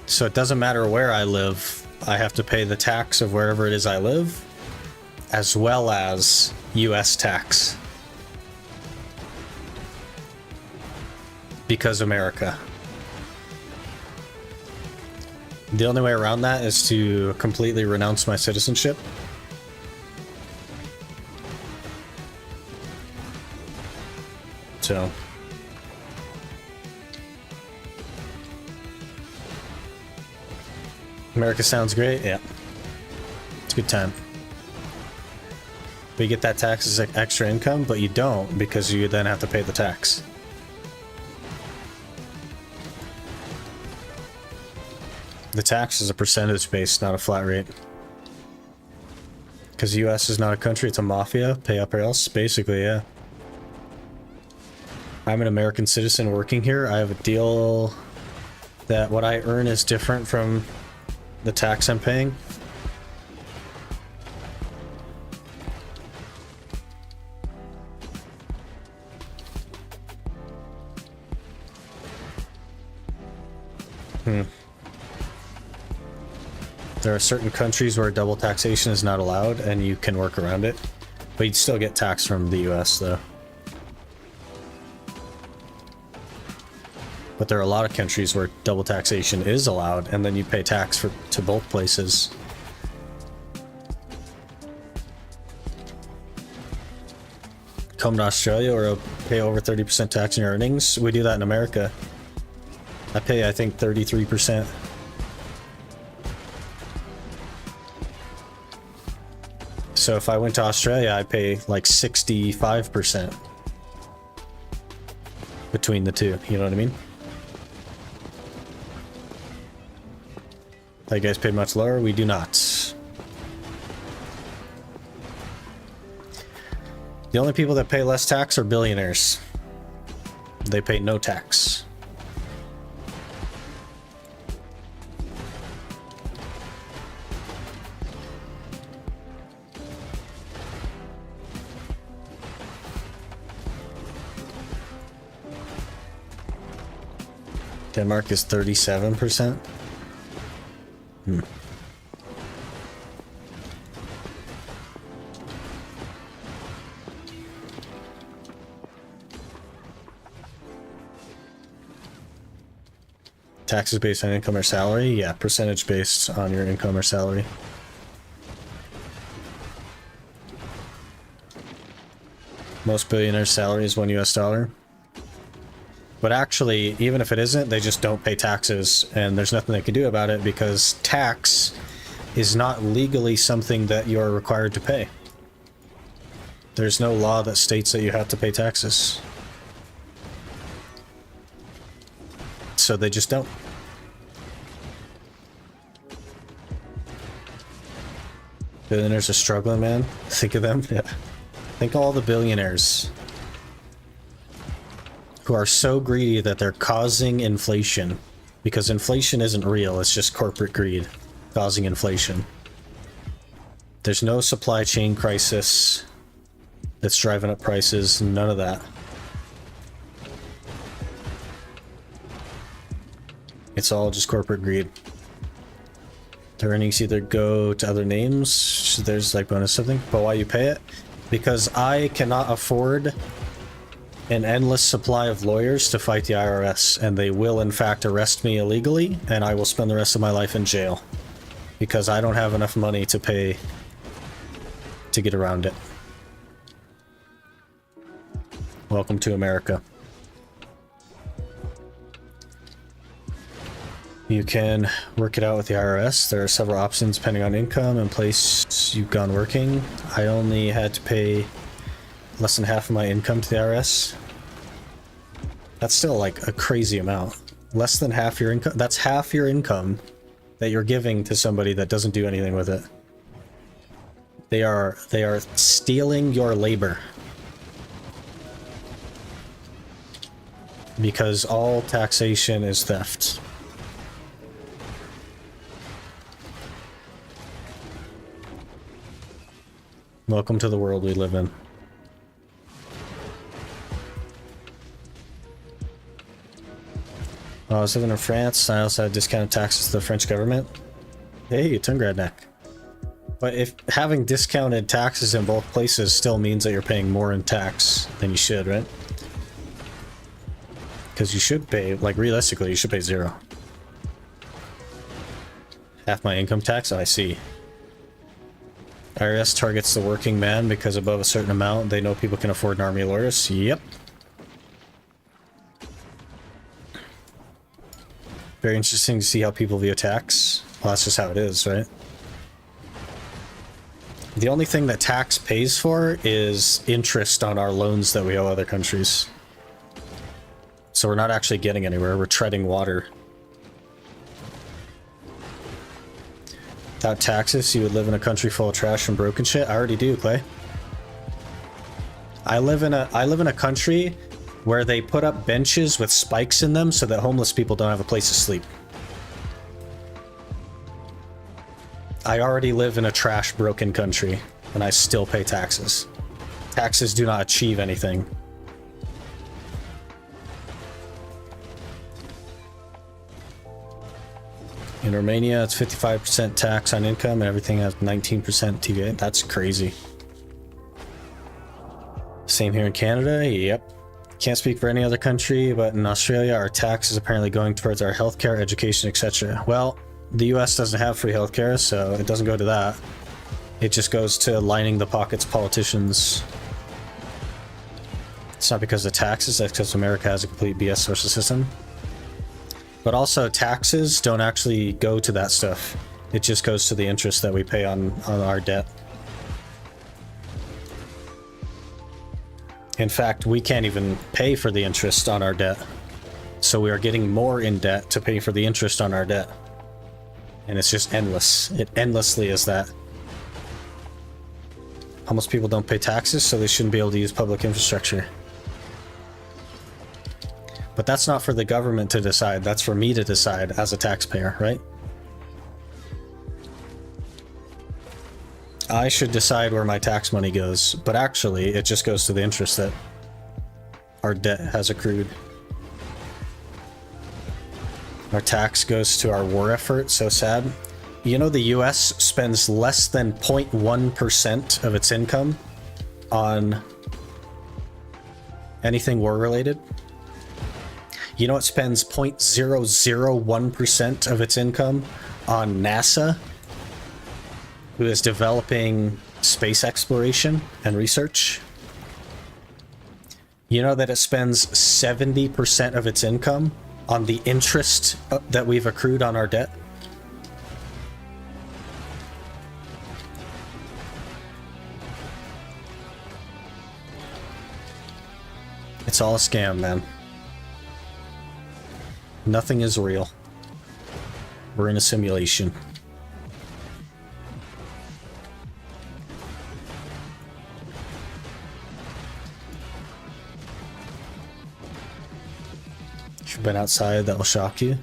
S1: So it doesn't matter where I live, I have to pay the tax of wherever it is I live, as well as US tax. Because America. The only way around that is to completely renounce my citizenship. So America sounds great, yeah. It's a good time. But you get that tax as extra income, but you don't because you then have to pay the tax. The tax is a percentage based, not a flat rate. Because the US is not a country, it's a mafia. Pay up or else, basically, yeah. I'm an American citizen working here. I have a deal that what I earn is different from the tax I'm paying. There are certain countries where double taxation is not allowed and you can work around it, but you'd still get taxed from the US though. But there are a lot of countries where double taxation is allowed and then you pay tax to both places. Come to Australia or pay over 30% tax on your earnings. We do that in America. I pay, I think, 33%. So if I went to Australia, I pay like 65% between the two. You know what I mean? You guys pay much lower? We do not. The only people that pay less tax are billionaires. They pay no tax. Denmark is 37%. Taxes based on income or salary? Yeah, percentage based on your income or salary. Most billionaires' salary is $1 US. But actually, even if it isn't, they just don't pay taxes, and there's nothing they can do about it because tax is not legally something that you're required to pay. There's no law that states that you have to pay taxes. So they just don't. Billionaires are struggling, man. Think of them. Yeah. Think of all the billionaires who are so greedy that they're causing inflation Because inflation isn't real, it's just corporate greed causing inflation. There's no supply chain crisis that's driving up prices, none of that. It's all just corporate greed. The earnings either go to other names, there's like bonus something, but why you pay it? Because I cannot afford an endless supply of lawyers to fight the IRS, and they will in fact arrest me illegally, and I will spend the rest of my life in jail. Because I don't have enough money to pay to get around it. Welcome to America. You can work it out with the IRS. There are several options depending on income and place you've gone working. I only had to pay less than half of my income to the IRS. That's still like a crazy amount. Less than half your income. That's half your income that you're giving to somebody that doesn't do anything with it. They are stealing your labor. Because all taxation is theft. Welcome to the world we live in. I was living in France. I also had discounted taxes to the French government. Hey, Tungrad neck. But if having discounted taxes in both places still means that you're paying more in tax than you should, right? Because you should pay, like realistically, you should pay 0. Half my income tax? I see. IRS targets the working man because above a certain amount, they know people can afford an army of lawyers. Yep. Very interesting to see how people view tax. Well, that's just how it is, right? The only thing that tax pays for is interest on our loans that we owe other countries. So we're not actually getting anywhere, we're treading water. Without taxes, you would live in a country full of trash and broken shit? I already do, Clay. I live in a country where they put up benches with spikes in them so that homeless people don't have a place to sleep. I already live in a trash, broken country, and I still pay taxes. Taxes do not achieve anything. In Romania, it's 55% tax on income, and everything has 19% TVA. That's crazy. Same here in Canada. Yep. Can't speak for any other country, but in Australia, our tax is apparently going towards our healthcare, education, etc. Well, the US doesn't have free healthcare, so it doesn't go to that. It just goes to lining the pockets of politicians. It's not because of taxes, that's because America has a complete BS social system. But also, taxes don't actually go to that stuff. It just goes to the interest that we pay on our debt. In fact, we can't even pay for the interest on our debt. So we are getting more in debt to pay for the interest on our debt. And it's just endless. It endlessly is that. Homeless people don't pay taxes, so they shouldn't be able to use public infrastructure. But that's not for the government to decide, that's for me to decide as a taxpayer, right? I should decide where my tax money goes, but actually it just goes to the interest that our debt has accrued. Our tax goes to our war effort, so sad. You know, the US spends less than 0.1% of its income on anything war related. You know, it spends 0.001% of its income on NASA, who is developing space exploration and research. You know that it spends 70% of its income on the interest that we've accrued on our debt? It's all a scam, man. Nothing is real. We're in a simulation. If you've been outside, that will shock you.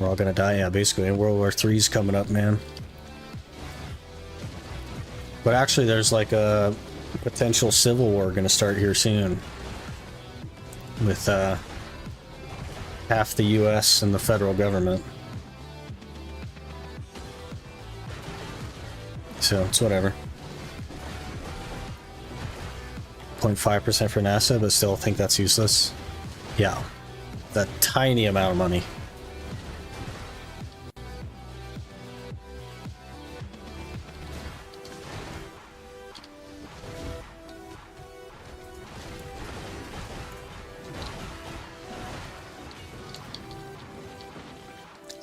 S1: We're all gonna die, yeah, basically. And World War III's coming up, man. But actually, there's like a potential civil war gonna start here soon. With half the US and the federal government. So, it's whatever. 0.5% for NASA, but still think that's useless. Yeah. That tiny amount of money.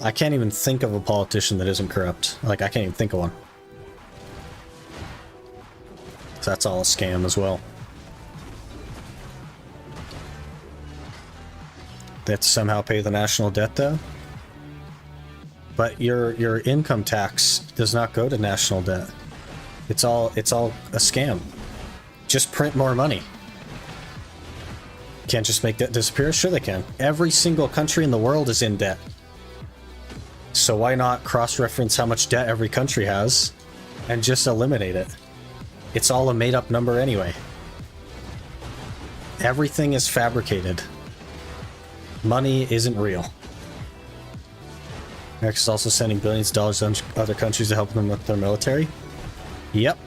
S1: I can't even think of a politician that isn't corrupt. Like, I can't even think of one. So that's all a scam as well. They have to somehow pay the national debt, though. But your income tax does not go to national debt. It's all a scam. Just print more money. Can't just make debt disappear? Sure they can. Every single country in the world is in debt. So why not cross-reference how much debt every country has and just eliminate it? It's all a made-up number anyway. Everything is fabricated. Money isn't real. America's also sending billions of dollars to other countries to help them with their military. Yep.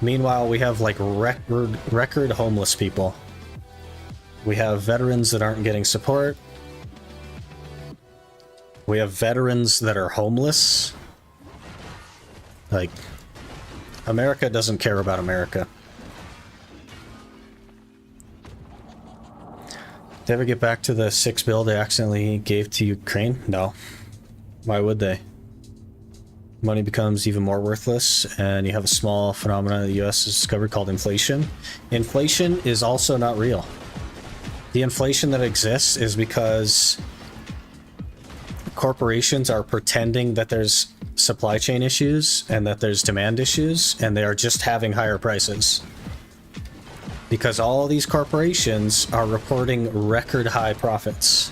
S1: Meanwhile, we have like record homeless people. We have veterans that aren't getting support. We have veterans that are homeless. Like, America doesn't care about America. Did they ever get back to the $6 billion they accidentally gave to Ukraine? No. Why would they? Money becomes even more worthless, and you have a small phenomenon the US has discovered called inflation. Inflation is also not real. The inflation that exists is because corporations are pretending that there's supply chain issues and that there's demand issues, and they are just having higher prices. Because all these corporations are reporting record high profits.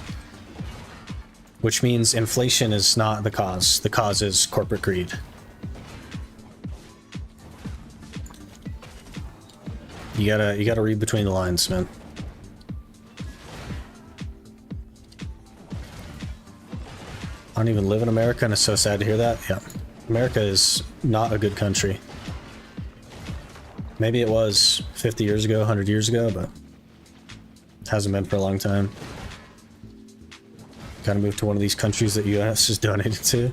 S1: Which means inflation is not the cause. The cause is corporate greed. You gotta read between the lines, man. I don't even live in America, and it's so sad to hear that. Yeah. America is not a good country. Maybe it was 50 years ago, 100 years ago, but it hasn't been for a long time. Gotta move to one of these countries that US is donated to.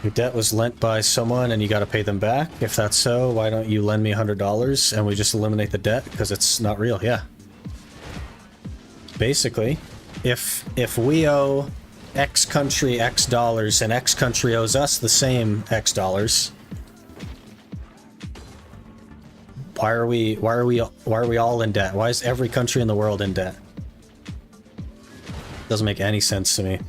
S1: Your debt was lent by someone and you gotta pay them back. If that's so, why don't you lend me $100 and we just eliminate the debt? Because it's not real, yeah. Basically, if we owe X country X dollars and X country owes us the same X dollars, why are we all in debt? Why is every country in the world in debt? Doesn't make any sense to me.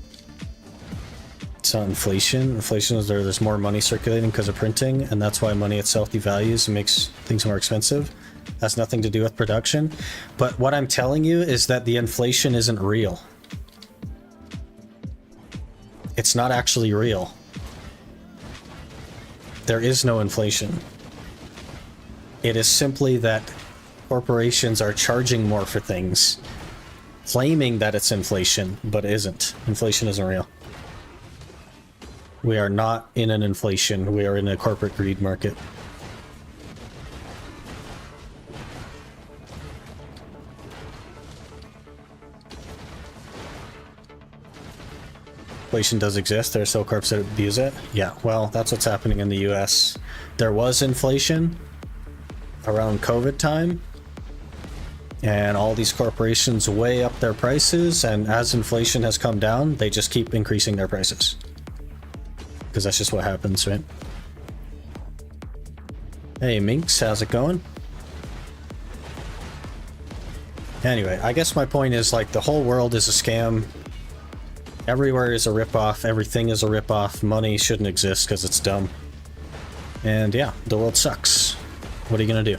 S1: It's not inflation. Inflation is there's more money circulating because of printing, and that's why money itself devalues and makes things more expensive. Has nothing to do with production. But what I'm telling you is that the inflation isn't real. It's not actually real. There is no inflation. It is simply that corporations are charging more for things, claiming that it's inflation, but it isn't. Inflation isn't real. We are not in an inflation. We are in a corporate greed market. Inflation does exist. There are still corps that abuse it. Yeah, well, that's what's happening in the US. There was inflation around COVID time, and all these corporations weigh up their prices, and as inflation has come down, they just keep increasing their prices. Because that's just what happens, right? Hey, Minx, how's it going? Anyway, I guess my point is, like, the whole world is a scam. Everywhere is a ripoff. Everything is a ripoff. Money shouldn't exist because it's dumb. And yeah, the world sucks. What are you gonna do?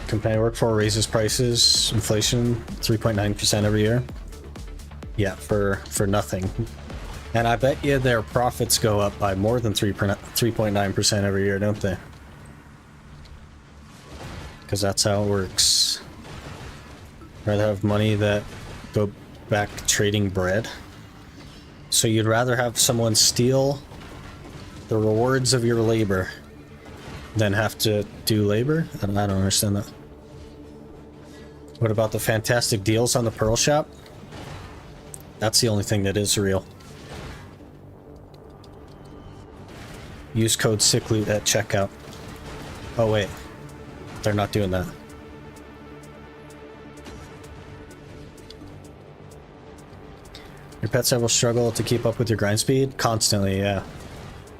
S1: Company I work for raises prices, inflation 3.9% every year. Yeah, for nothing. And I bet you their profits go up by more than 3.9% every year, don't they? Because that's how it works. Rather have money that go back trading bread. So you'd rather have someone steal the rewards of your labor than have to do labor? I don't understand that. What about the fantastic deals on the Pearl Shop? That's the only thing that is real. Use code SICKLOOT at checkout. Oh wait, they're not doing that. Your pets ever struggle to keep up with your grind speed? Constantly, yeah.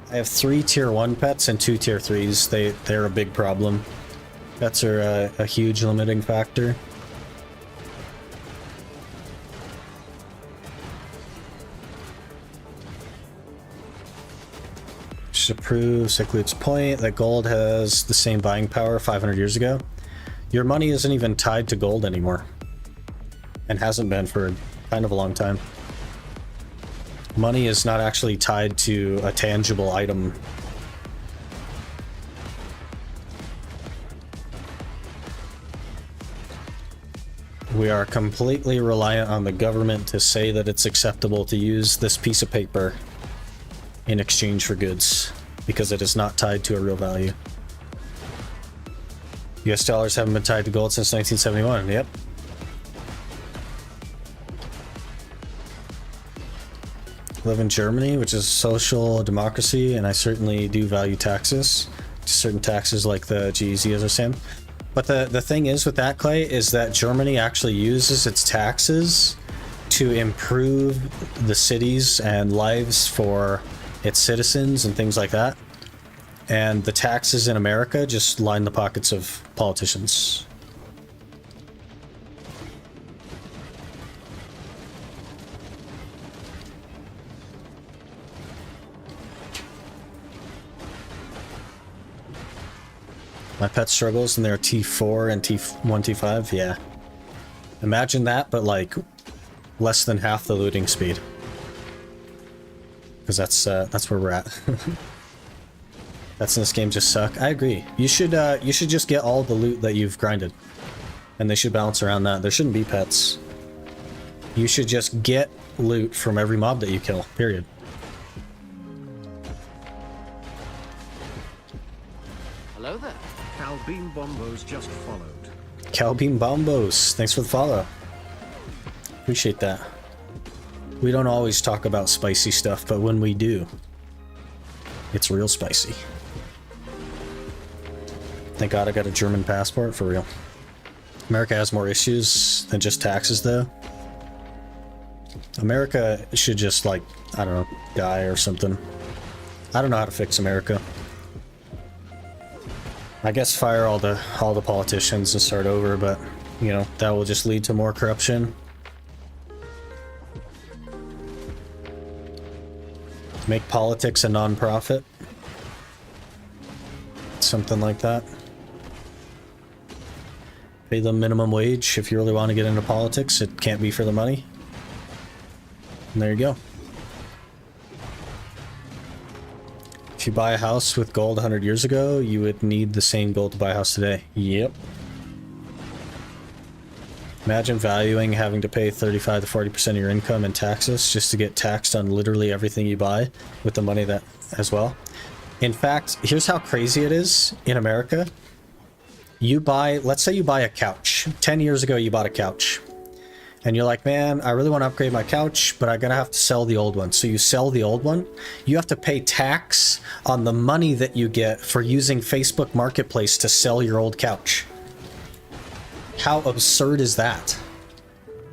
S1: I have 3 tier 1 pets and 2 tier 3s. They're a big problem. Pets are a huge limiting factor. To prove Sickloot's point that gold has the same buying power 500 years ago. Your money isn't even tied to gold anymore. And hasn't been for kind of a long time. Money is not actually tied to a tangible item. We are completely reliant on the government to say that it's acceptable to use this piece of paper in exchange for goods, because it is not tied to a real value. US dollars haven't been tied to gold since 1971, yep. Live in Germany, which is social democracy, and I certainly do value taxes. Certain taxes like the GEZ, as I was saying. But the thing is with that, Clay, is that Germany actually uses its taxes to improve the cities and lives for its citizens and things like that. And the taxes in America just line the pockets of politicians. My pet struggles and they're T4 and T1, T5, yeah. Imagine that, but like less than half the looting speed. Because that's where we're at. That's in this game just suck. I agree. You should just get all the loot that you've grinded. And they should balance around that. There shouldn't be pets. You should just get loot from every mob that you kill, period.
S2: Hello there.
S3: Calbeam Bombos just followed.
S1: Calbeam Bombos, thanks for the follow. Appreciate that. We don't always talk about spicy stuff, but when we do, it's real spicy. Thank God I got a German passport, for real. America has more issues than just taxes, though. America should just, like, I don't know, die or something. I don't know how to fix America. I guess fire all the politicians and start over, but, you know, that will just lead to more corruption. Make politics a non-profit. Something like that. Pay them minimum wage if you really want to get into politics. It can't be for the money. And there you go. If you buy a house with gold 100 years ago, you would need the same gold to buy a house today. Yep. Imagine valuing having to pay 35 to 40% of your income in taxes just to get taxed on literally everything you buy with the money that as well. In fact, here's how crazy it is in America. You buy, let's say you buy a couch. 10 years ago, you bought a couch. And you're like, man, I really want to upgrade my couch, but I'm going to have to sell the old one. So you sell the old one. You have to pay tax on the money that you get for using Facebook Marketplace to sell your old couch. How absurd is that?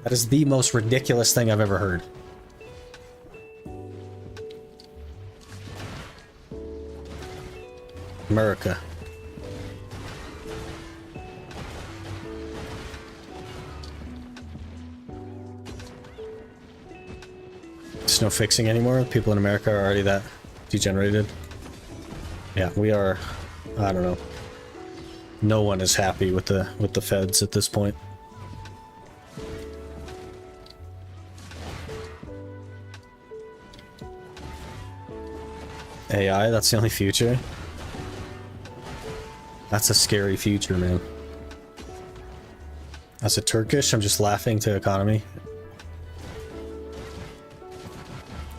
S1: That is the most ridiculous thing I've ever heard. America. There's no fixing anymore. People in America are already that degenerated. Yeah, we are. I don't know. No one is happy with the feds at this point. AI, that's the only future. That's a scary future, man. As a Turkish, I'm just laughing to economy.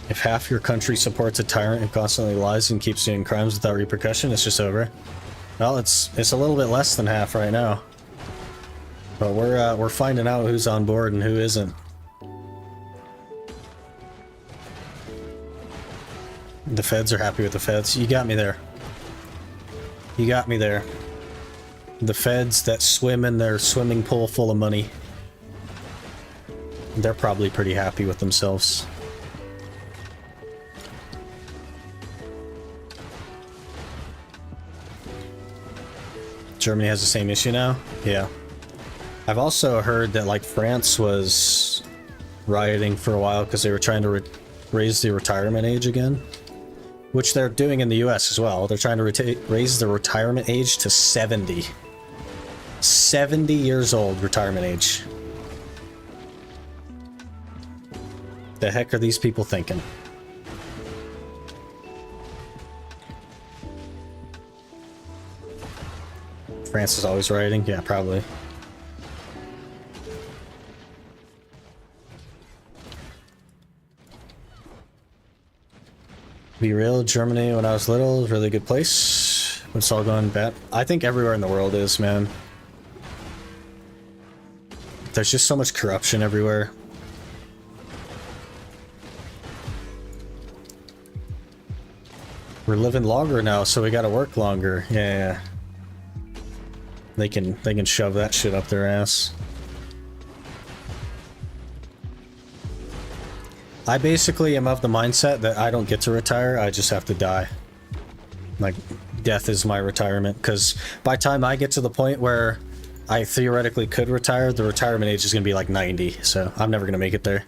S1: If half your country supports a tyrant who constantly lies and keeps doing crimes without repercussion, it's just over. Well, it's a little bit less than half right now. But we're finding out who's on board and who isn't. The feds are happy with the feds. You got me there. You got me there. The feds that swim in their swimming pool full of money. They're probably pretty happy with themselves. Germany has the same issue now? Yeah. I've also heard that like France was rioting for a while because they were trying to raise the retirement age again. Which they're doing in the US as well. They're trying to raise the retirement age to 70. 70 years old retirement age. The heck are these people thinking? France is always rioting? Yeah, probably. Be real, Germany when I was little was a really good place. But it's all gone bad. I think everywhere in the world is, man. There's just so much corruption everywhere. We're living longer now, so we gotta work longer. Yeah. They can shove that shit up their ass. I basically am of the mindset that I don't get to retire, I just have to die. Like, death is my retirement, because by the time I get to the point where I theoretically could retire, the retirement age is going to be like 90, so I'm never going to make it there.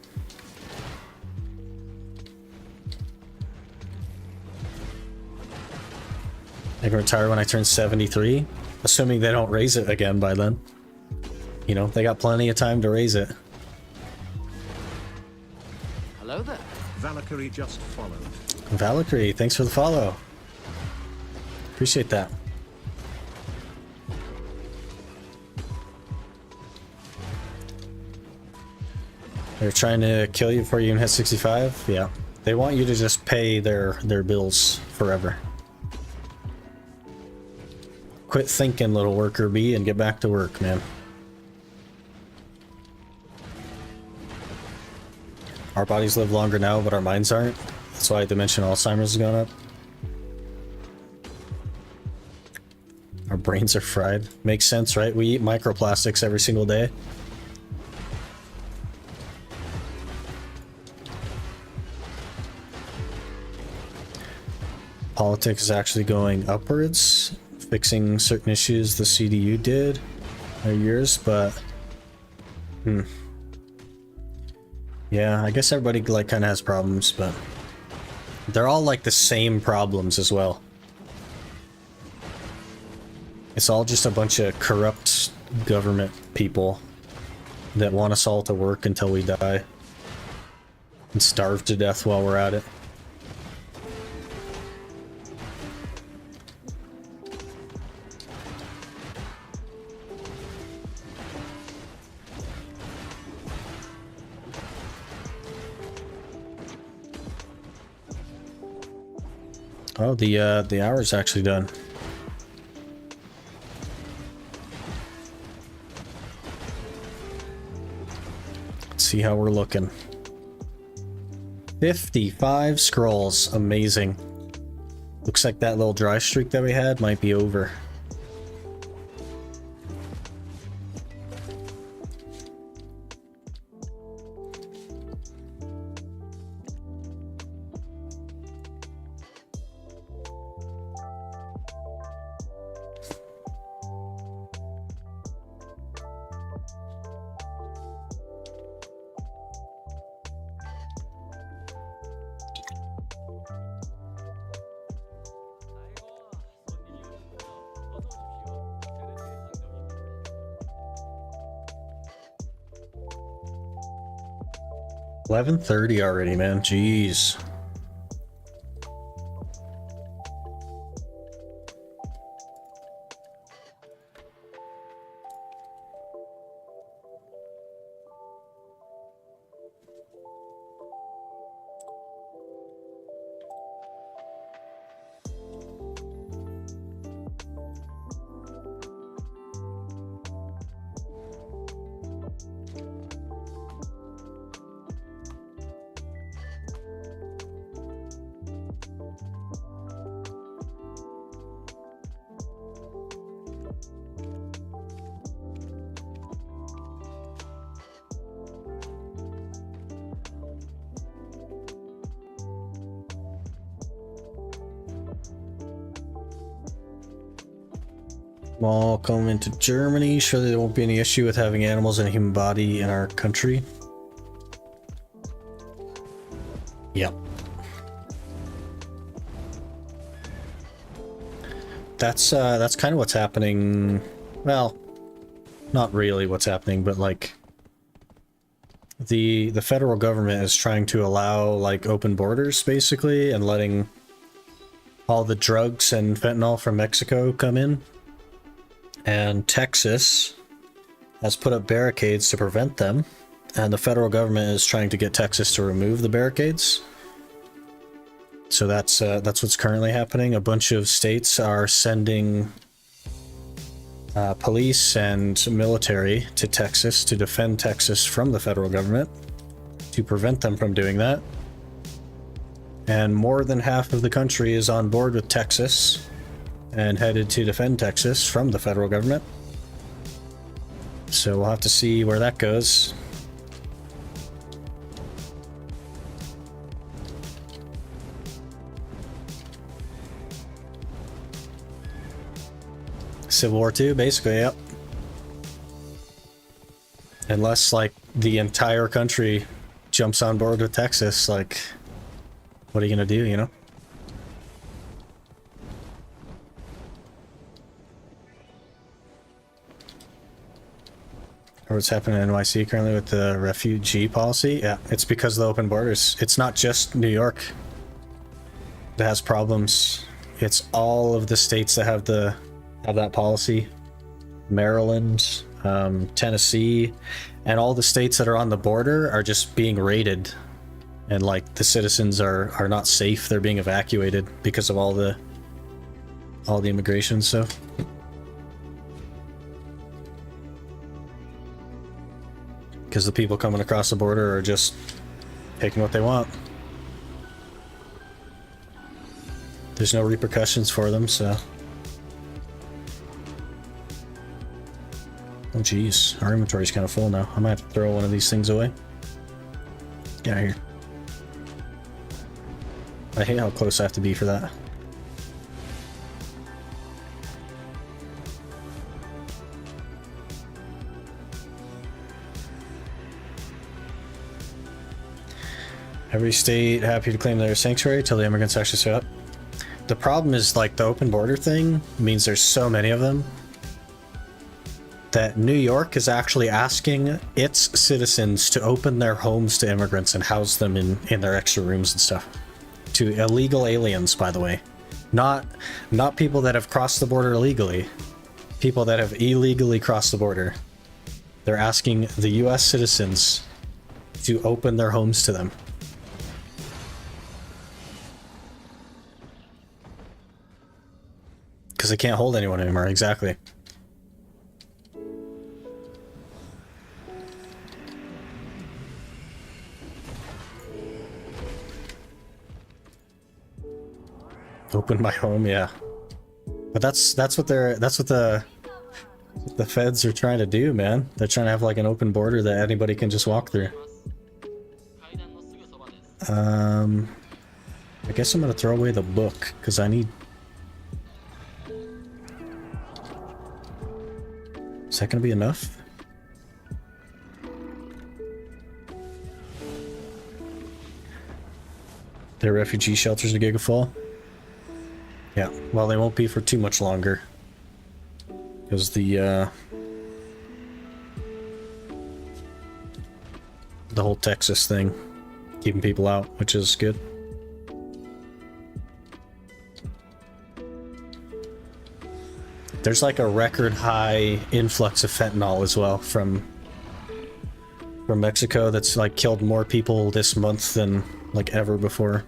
S1: I can retire when I turn 73, assuming they don't raise it again by then. You know, they got plenty of time to raise it.
S2: Hello there.
S3: Valkyrie just followed.
S1: Valkyrie, thanks for the follow. Appreciate that. They're trying to kill you before you even hit 65? Yeah. They want you to just pay their bills forever. Quit thinking, little worker bee, and get back to work, man. Our bodies live longer now, but our minds aren't. That's why dementia and Alzheimer's has gone up. Our brains are fried. Makes sense, right? We eat microplastics every single day. Politics is actually going upwards, fixing certain issues the CDU did or yours, but yeah, I guess everybody like kind of has problems, but they're all like the same problems as well. It's all just a bunch of corrupt government people that want us all to work until we die and starve to death while we're at it. Oh, the hour's actually done. Let's see how we're looking. 55 scrolls. Amazing. Looks like that little dry streak that we had might be over. 11:30 already, man. Jeez. Mall come into Germany. Surely there won't be any issue with having animals in a human body in our country. Yep. That's kind of what's happening. Well, not really what's happening, but like the federal government is trying to allow like open borders basically and letting all the drugs and fentanyl from Mexico come in. And Texas has put up barricades to prevent them, and the federal government is trying to get Texas to remove the barricades. So that's what's currently happening. A bunch of states are sending police and military to Texas to defend Texas from the federal government, to prevent them from doing that. And more than half of the country is on board with Texas and headed to defend Texas from the federal government. So we'll have to see where that goes. Civil War II, basically, yep. Unless, like, the entire country jumps on board with Texas, like, what are you gonna do, you know? Or what's happening in NYC currently with the refugee policy? Yeah, it's because of the open borders. It's not just New York that has problems. It's all of the states that have that policy. Maryland, Tennessee, and all the states that are on the border are just being raided, and like the citizens are not safe. They're being evacuated because of all the immigration stuff. Because the people coming across the border are just taking what they want. There's no repercussions for them, so. Oh geez, our inventory's kind of full now. I might have to throw one of these things away. Get out of here. I hate how close I have to be for that. Every state happy to claim their sanctuary till the immigrants actually show up. The problem is, like, the open border thing means there's so many of them that New York is actually asking its citizens to open their homes to immigrants and house them in their extra rooms and stuff. To illegal aliens, by the way. Not people that have crossed the border illegally. People that have illegally crossed the border. They're asking the US citizens to open their homes to them. Because they can't hold anyone anymore, exactly. Open my home, yeah. But that's what the feds are trying to do, man. They're trying to have like an open border that anybody can just walk through. I guess I'm gonna throw away the book because I need. Is that gonna be enough? Their refugee shelters in Gigafall? Yeah, well, they won't be for too much longer. Because the whole Texas thing. keeping people out, which is good. There's like a record high influx of fentanyl as well from Mexico that's like killed more people this month than like ever before.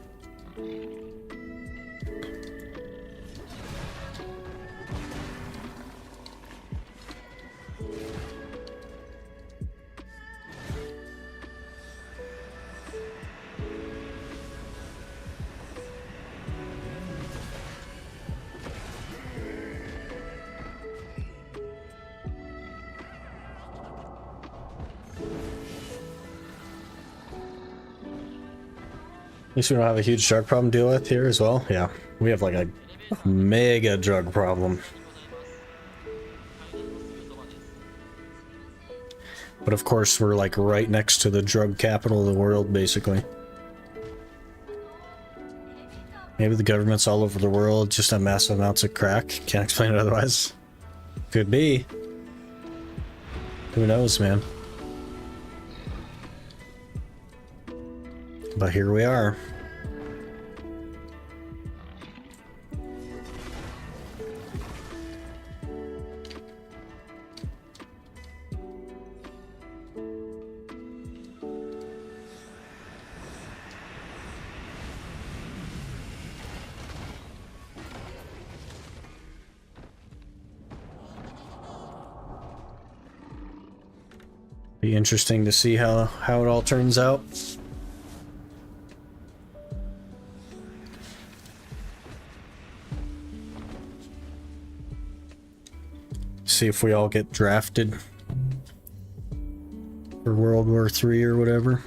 S1: At least we don't have a huge drug problem to deal with here as well. Yeah, we have like a mega drug problem. But of course, we're like right next to the drug capital of the world, basically. Maybe the government's all over the world just have massive amounts of crack. Can't explain it otherwise. Could be. Who knows, man? But here we are. Be interesting to see how it all turns out. See if we all get drafted for World War III or whatever.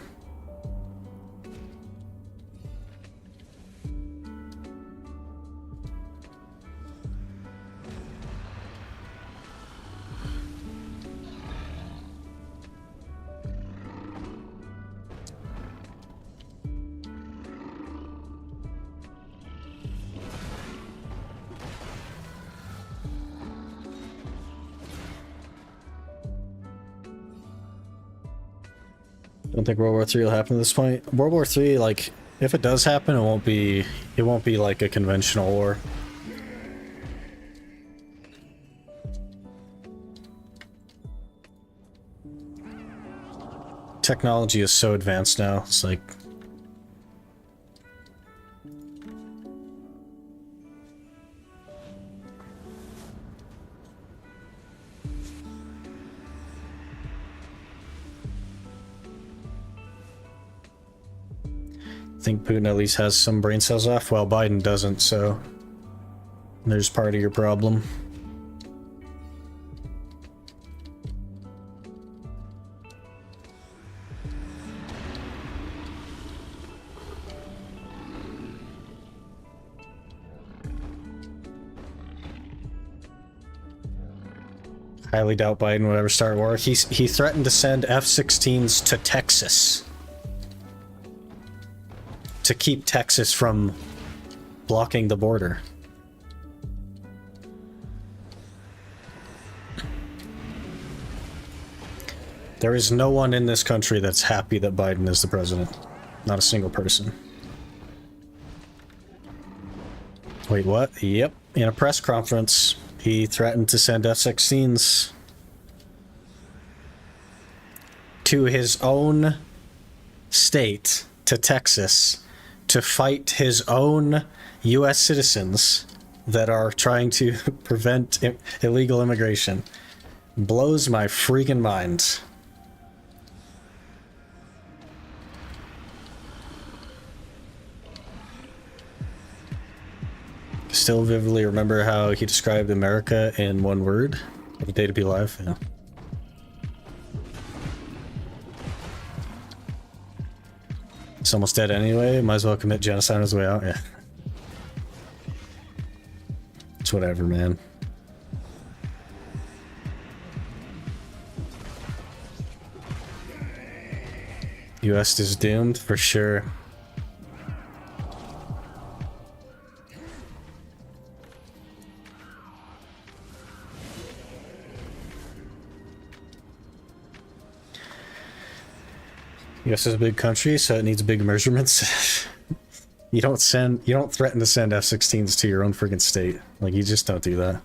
S1: Don't think World War III will happen at this point. World War III, like, if it does happen, it won't be like a conventional war. Technology is so advanced now. It's like I think Putin at least has some brain cells off, while Biden doesn't, so there's part of your problem. Highly doubt Biden would ever start war. He threatened to send F-16s to Texas to keep Texas from blocking the border. There is no one in this country that's happy that Biden is the president. Not a single person. Wait, what? Yep. In a press conference, he threatened to send F-16s to his own state, to Texas, to fight his own U.S. citizens that are trying to prevent illegal immigration. Blows my freaking mind. Still vividly remember how he described America in one word. What a day to be alive. Yeah. It's almost dead anyway. Might as well commit genocide on his way out. Yeah. It's whatever, man. US is doomed for sure. US is a big country, so it needs big measurements. You don't threaten to send F-16s to your own friggin' state. Like, you just don't do that.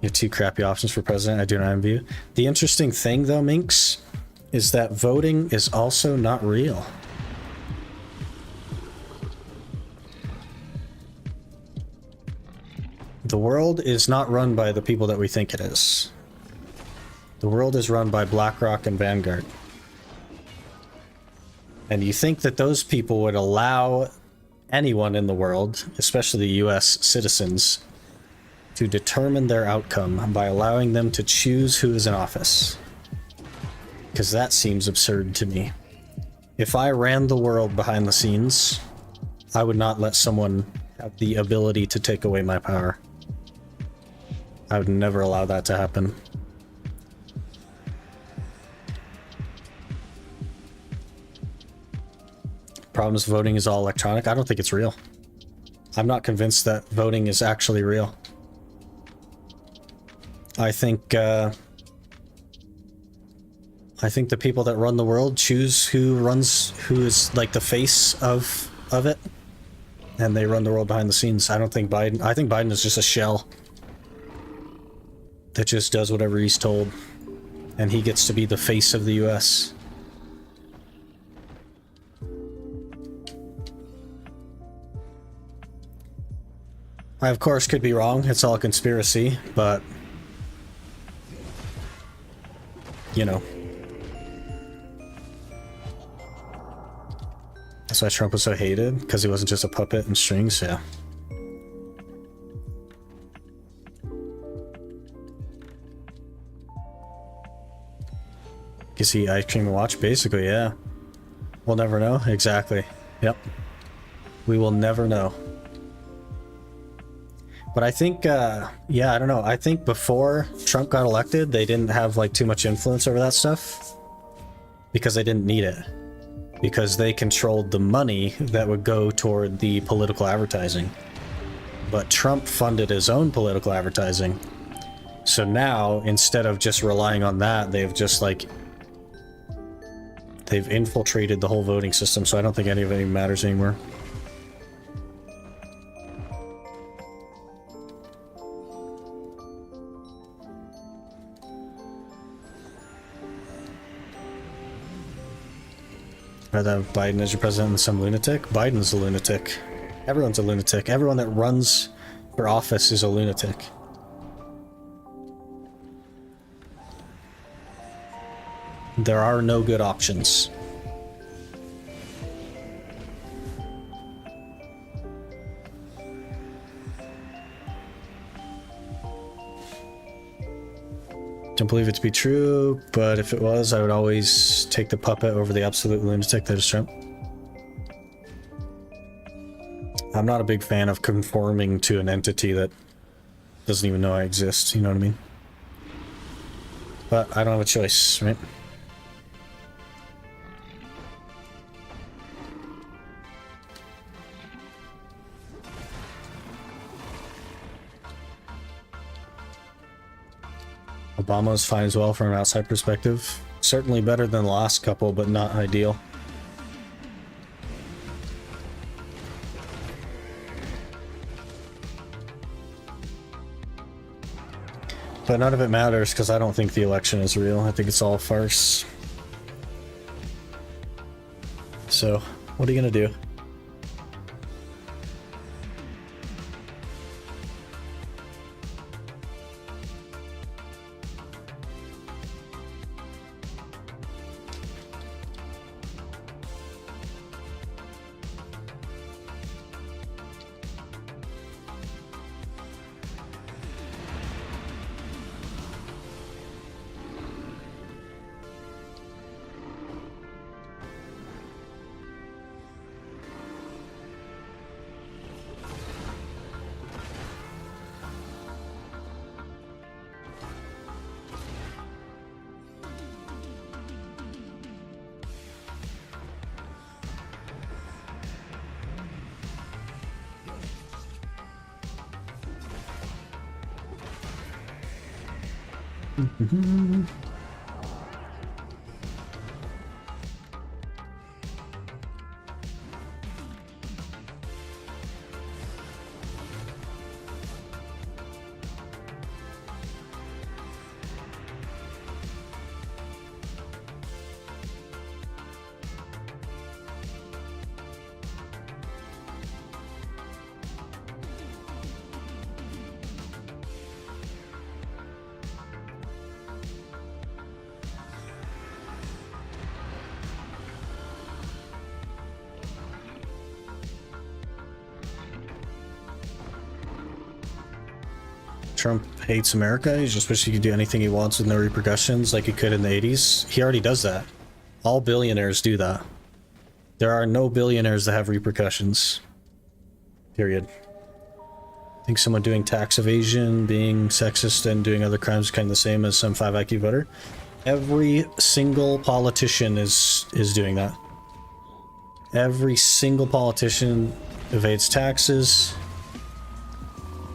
S1: You have two crappy options for president. I do not envy you. The interesting thing, though, Minx, is that voting is also not real. The world is not run by the people that we think it is. The world is run by BlackRock and Vanguard. And you think that those people would allow anyone in the world, especially the US citizens, to determine their outcome by allowing them to choose who is in office? Because that seems absurd to me. If I ran the world behind the scenes, I would not let someone have the ability to take away my power. I would never allow that to happen. Problem is, voting is all electronic. I don't think it's real. I'm not convinced that voting is actually real. I think the people that run the world choose who is like the face of it, and they run the world behind the scenes. I don't think Biden. I think Biden is just a shell that just does whatever he's told, and he gets to be the face of the US. I, of course, could be wrong. It's all a conspiracy, but, you know. That's why Trump was so hated, because he wasn't just a puppet in strings, yeah. You see ice cream and watch, basically, yeah. We'll never know, exactly. Yep. We will never know. But I think, yeah, I don't know. I think before Trump got elected, they didn't have like too much influence over that stuff because they didn't need it. Because they controlled the money that would go toward the political advertising. But Trump funded his own political advertising. So now, instead of just relying on that, they've just like, they've infiltrated the whole voting system. So I don't think any of it even matters anymore. Rather have Biden as your president than some lunatic? Biden's a lunatic. Everyone's a lunatic. Everyone that runs for office is a lunatic. There are no good options. Don't believe it to be true, but if it was, I would always take the puppet over the absolute lunatic that is Trump. I'm not a big fan of conforming to an entity that doesn't even know I exist, you know what I mean? But I don't have a choice, right? Obama's fine as well from an outside perspective. Certainly better than the last couple, but not ideal. But none of it matters because I don't think the election is real. I think it's all a farce. So, what are you gonna do? Trump hates America. He just wishes he could do anything he wants with no repercussions like he could in the 80s. He already does that. All billionaires do that. There are no billionaires that have repercussions. Period. I think someone doing tax evasion, being sexist, and doing other crimes is kind of the same as some 5 IQ voter. Every single politician is doing that. Every single politician evades taxes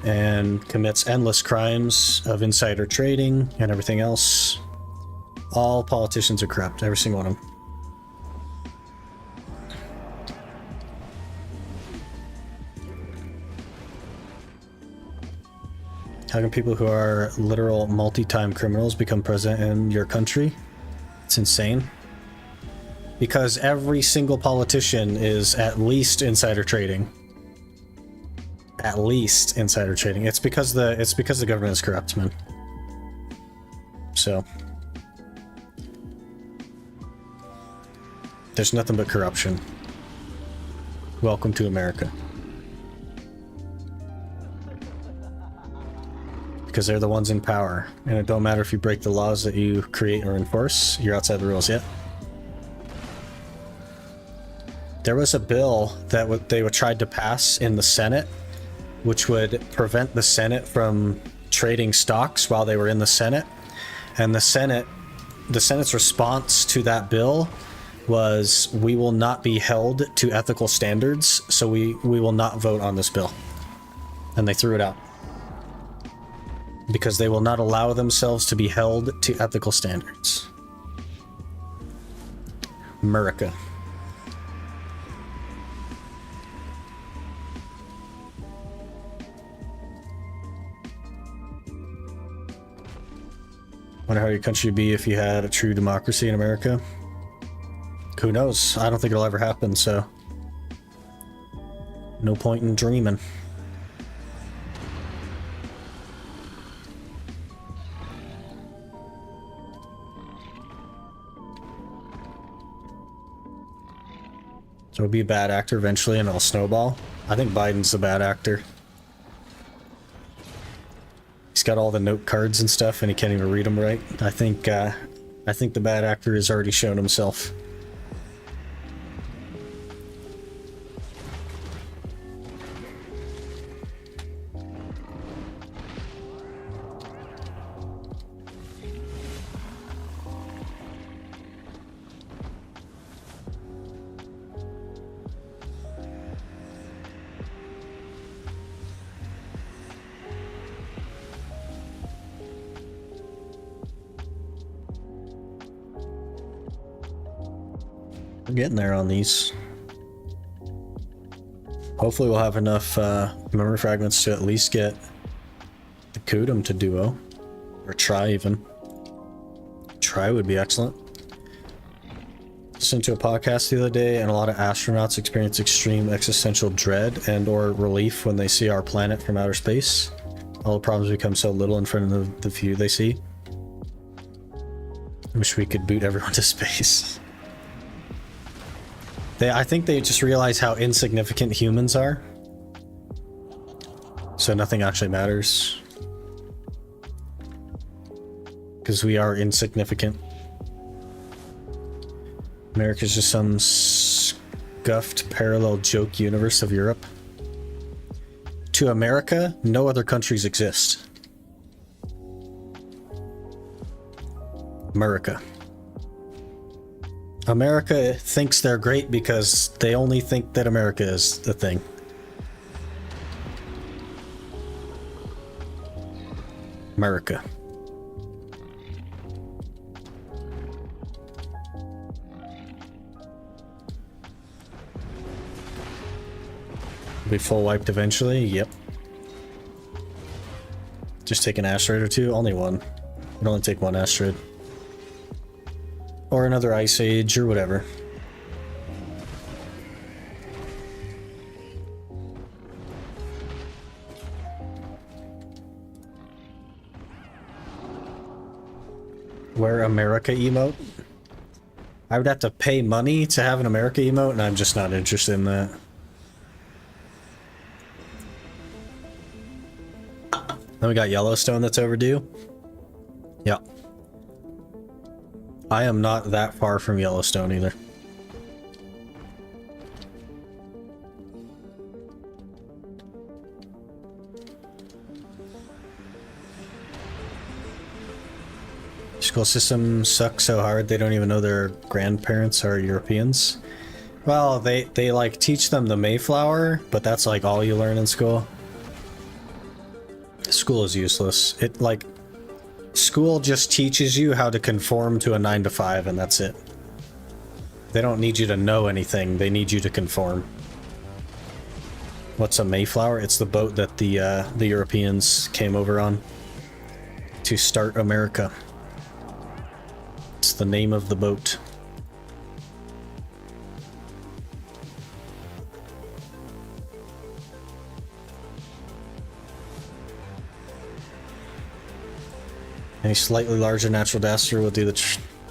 S1: and commits endless crimes of insider trading and everything else. All politicians are corrupt, every single one of them. How can people who are literal multi-time criminals become president in your country? It's insane. Because every single politician is at least insider trading. At least insider trading. It's because the government is corrupt, man. So there's nothing but corruption. Welcome to America. Because they're the ones in power, and it don't matter if you break the laws that you create or enforce, you're outside the rules. Yet there was a bill that they tried to pass in the Senate, which would prevent the Senate from trading stocks while they were in the Senate, and the Senate's response to that bill was, we will not be held to ethical standards, so we will not vote on this bill. And they threw it out. Because they will not allow themselves to be held to ethical standards. America. Wonder how your country would be if you had a true democracy in America. Who knows? I don't think it'll ever happen, so no point in dreaming. So he'll be a bad actor eventually and it'll snowball. I think Biden's the bad actor. He's got all the note cards and stuff and he can't even read them right. I think the bad actor has already shown himself. We're getting there on these. Hopefully we'll have enough memory fragments to at least get the Kudum to duo. Or try even. Try would be excellent. Listened to a podcast the other day and a lot of astronauts experience extreme existential dread and or relief when they see our planet from outer space. All the problems become so little in front of the view they see. I wish we could boot everyone to space. I think they just realize how insignificant humans are. So nothing actually matters. Because we are insignificant. America's just some scuffed parallel joke universe of Europe. To America, no other countries exist. America. America thinks they're great because they only think that America is the thing. America. Be full wiped eventually? Yep. Just take an asteroid or two? Only one. It'd only take one asteroid. Or another ice age, or whatever. Where America emote? I would have to pay money to have an America emote, and I'm just not interested in that. Then we got Yellowstone that's overdue. Yeah. I am not that far from Yellowstone either. School system sucks so hard they don't even know their grandparents are Europeans. Well, they like teach them the Mayflower, but that's like all you learn in school. School is useless. School just teaches you how to conform to a 9 to 5 and that's it. They don't need you to know anything, they need you to conform. What's a Mayflower? It's the boat that the Europeans came over on to start America. It's the name of the boat. Any slightly larger natural disaster will do the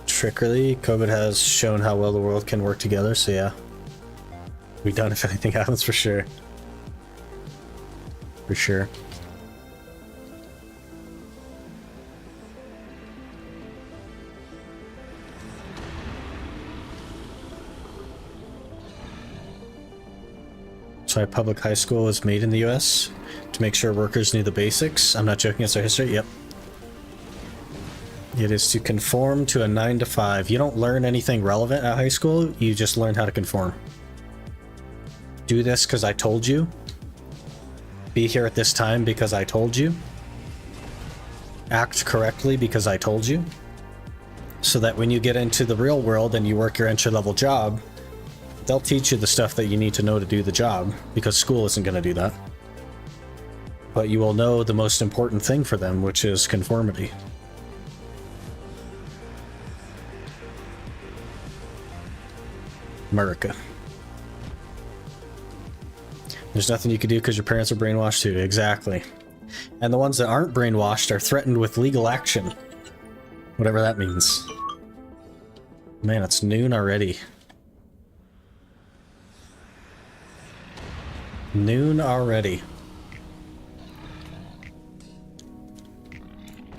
S1: trickery. COVID has shown how well the world can work together, so yeah. We're done if anything happens, for sure. For sure. So public high school was made in the US to make sure workers knew the basics. I'm not joking, it's our history. Yep. It is to conform to a 9 to 5. You don't learn anything relevant at high school, you just learn how to conform. Do this because I told you. Be here at this time because I told you. Act correctly because I told you. So that when you get into the real world and you work your entry-level job, they'll teach you the stuff that you need to know to do the job, because school isn't going to do that. But you will know the most important thing for them, which is conformity. America. There's nothing you can do because your parents are brainwashed too. Exactly. And the ones that aren't brainwashed are threatened with legal action. Whatever that means. Man, it's noon already. Noon already.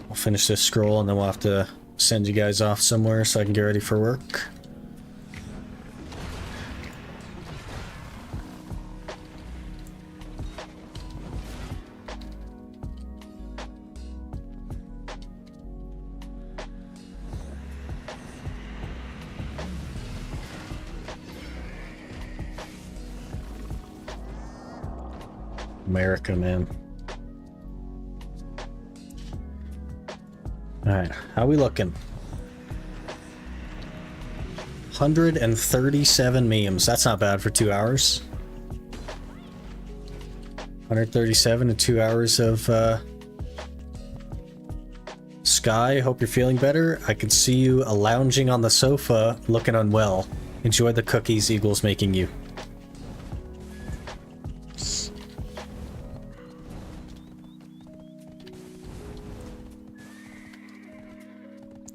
S1: I'll finish this scroll and then we'll have to send you guys off somewhere so I can get ready for work. America, man. Alright, how we looking? 137 memes. That's not bad for 2 hours. 137 and 2 hours of Sky, hope you're feeling better. I can see you lounging on the sofa looking unwell. Enjoy the cookies Eagle's making you.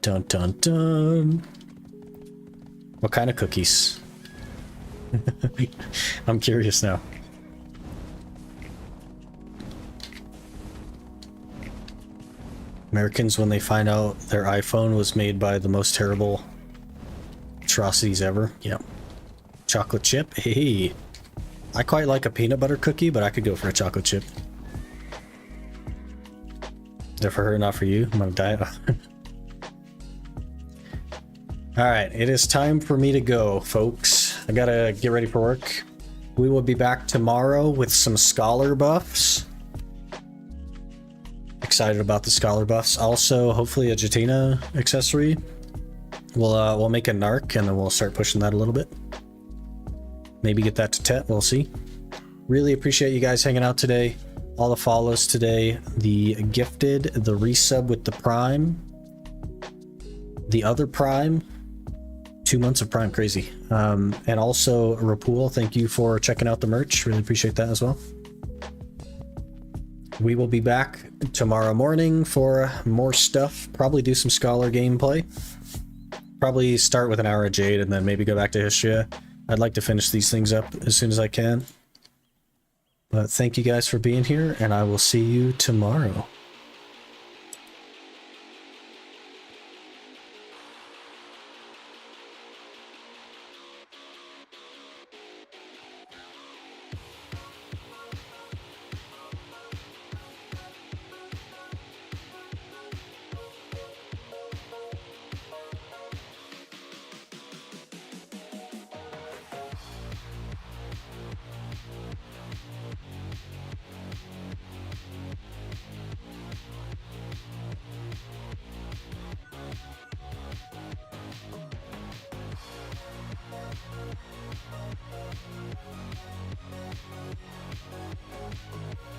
S1: Dun dun dun. What kind of cookies? I'm curious now. Americans, when they find out their iPhone was made by the most terrible atrocities ever. Yep. Chocolate chip? Hey. I quite like a peanut butter cookie, but I could go for a chocolate chip. They're for her, not for you. I'm on a diet. Alright, it is time for me to go, folks. I gotta get ready for work. We will be back tomorrow with some scholar buffs. Excited about the scholar buffs. Also, hopefully a Jatina accessory. We'll make a narc and then we'll start pushing that a little bit. Maybe get that to Tet, we'll see. Really appreciate you guys hanging out today. All the follows today. The gifted, the resub with the Prime. The other Prime. 2 months of Prime, crazy. And also Rapool, thank you for checking out the merch. Really appreciate that as well. We will be back tomorrow morning for more stuff. Probably do some Scholar gameplay. Probably start with an hour of Jade and then maybe go back to Histria. I'd like to finish these things up as soon as I can. But thank you guys for being here, and I will see you tomorrow.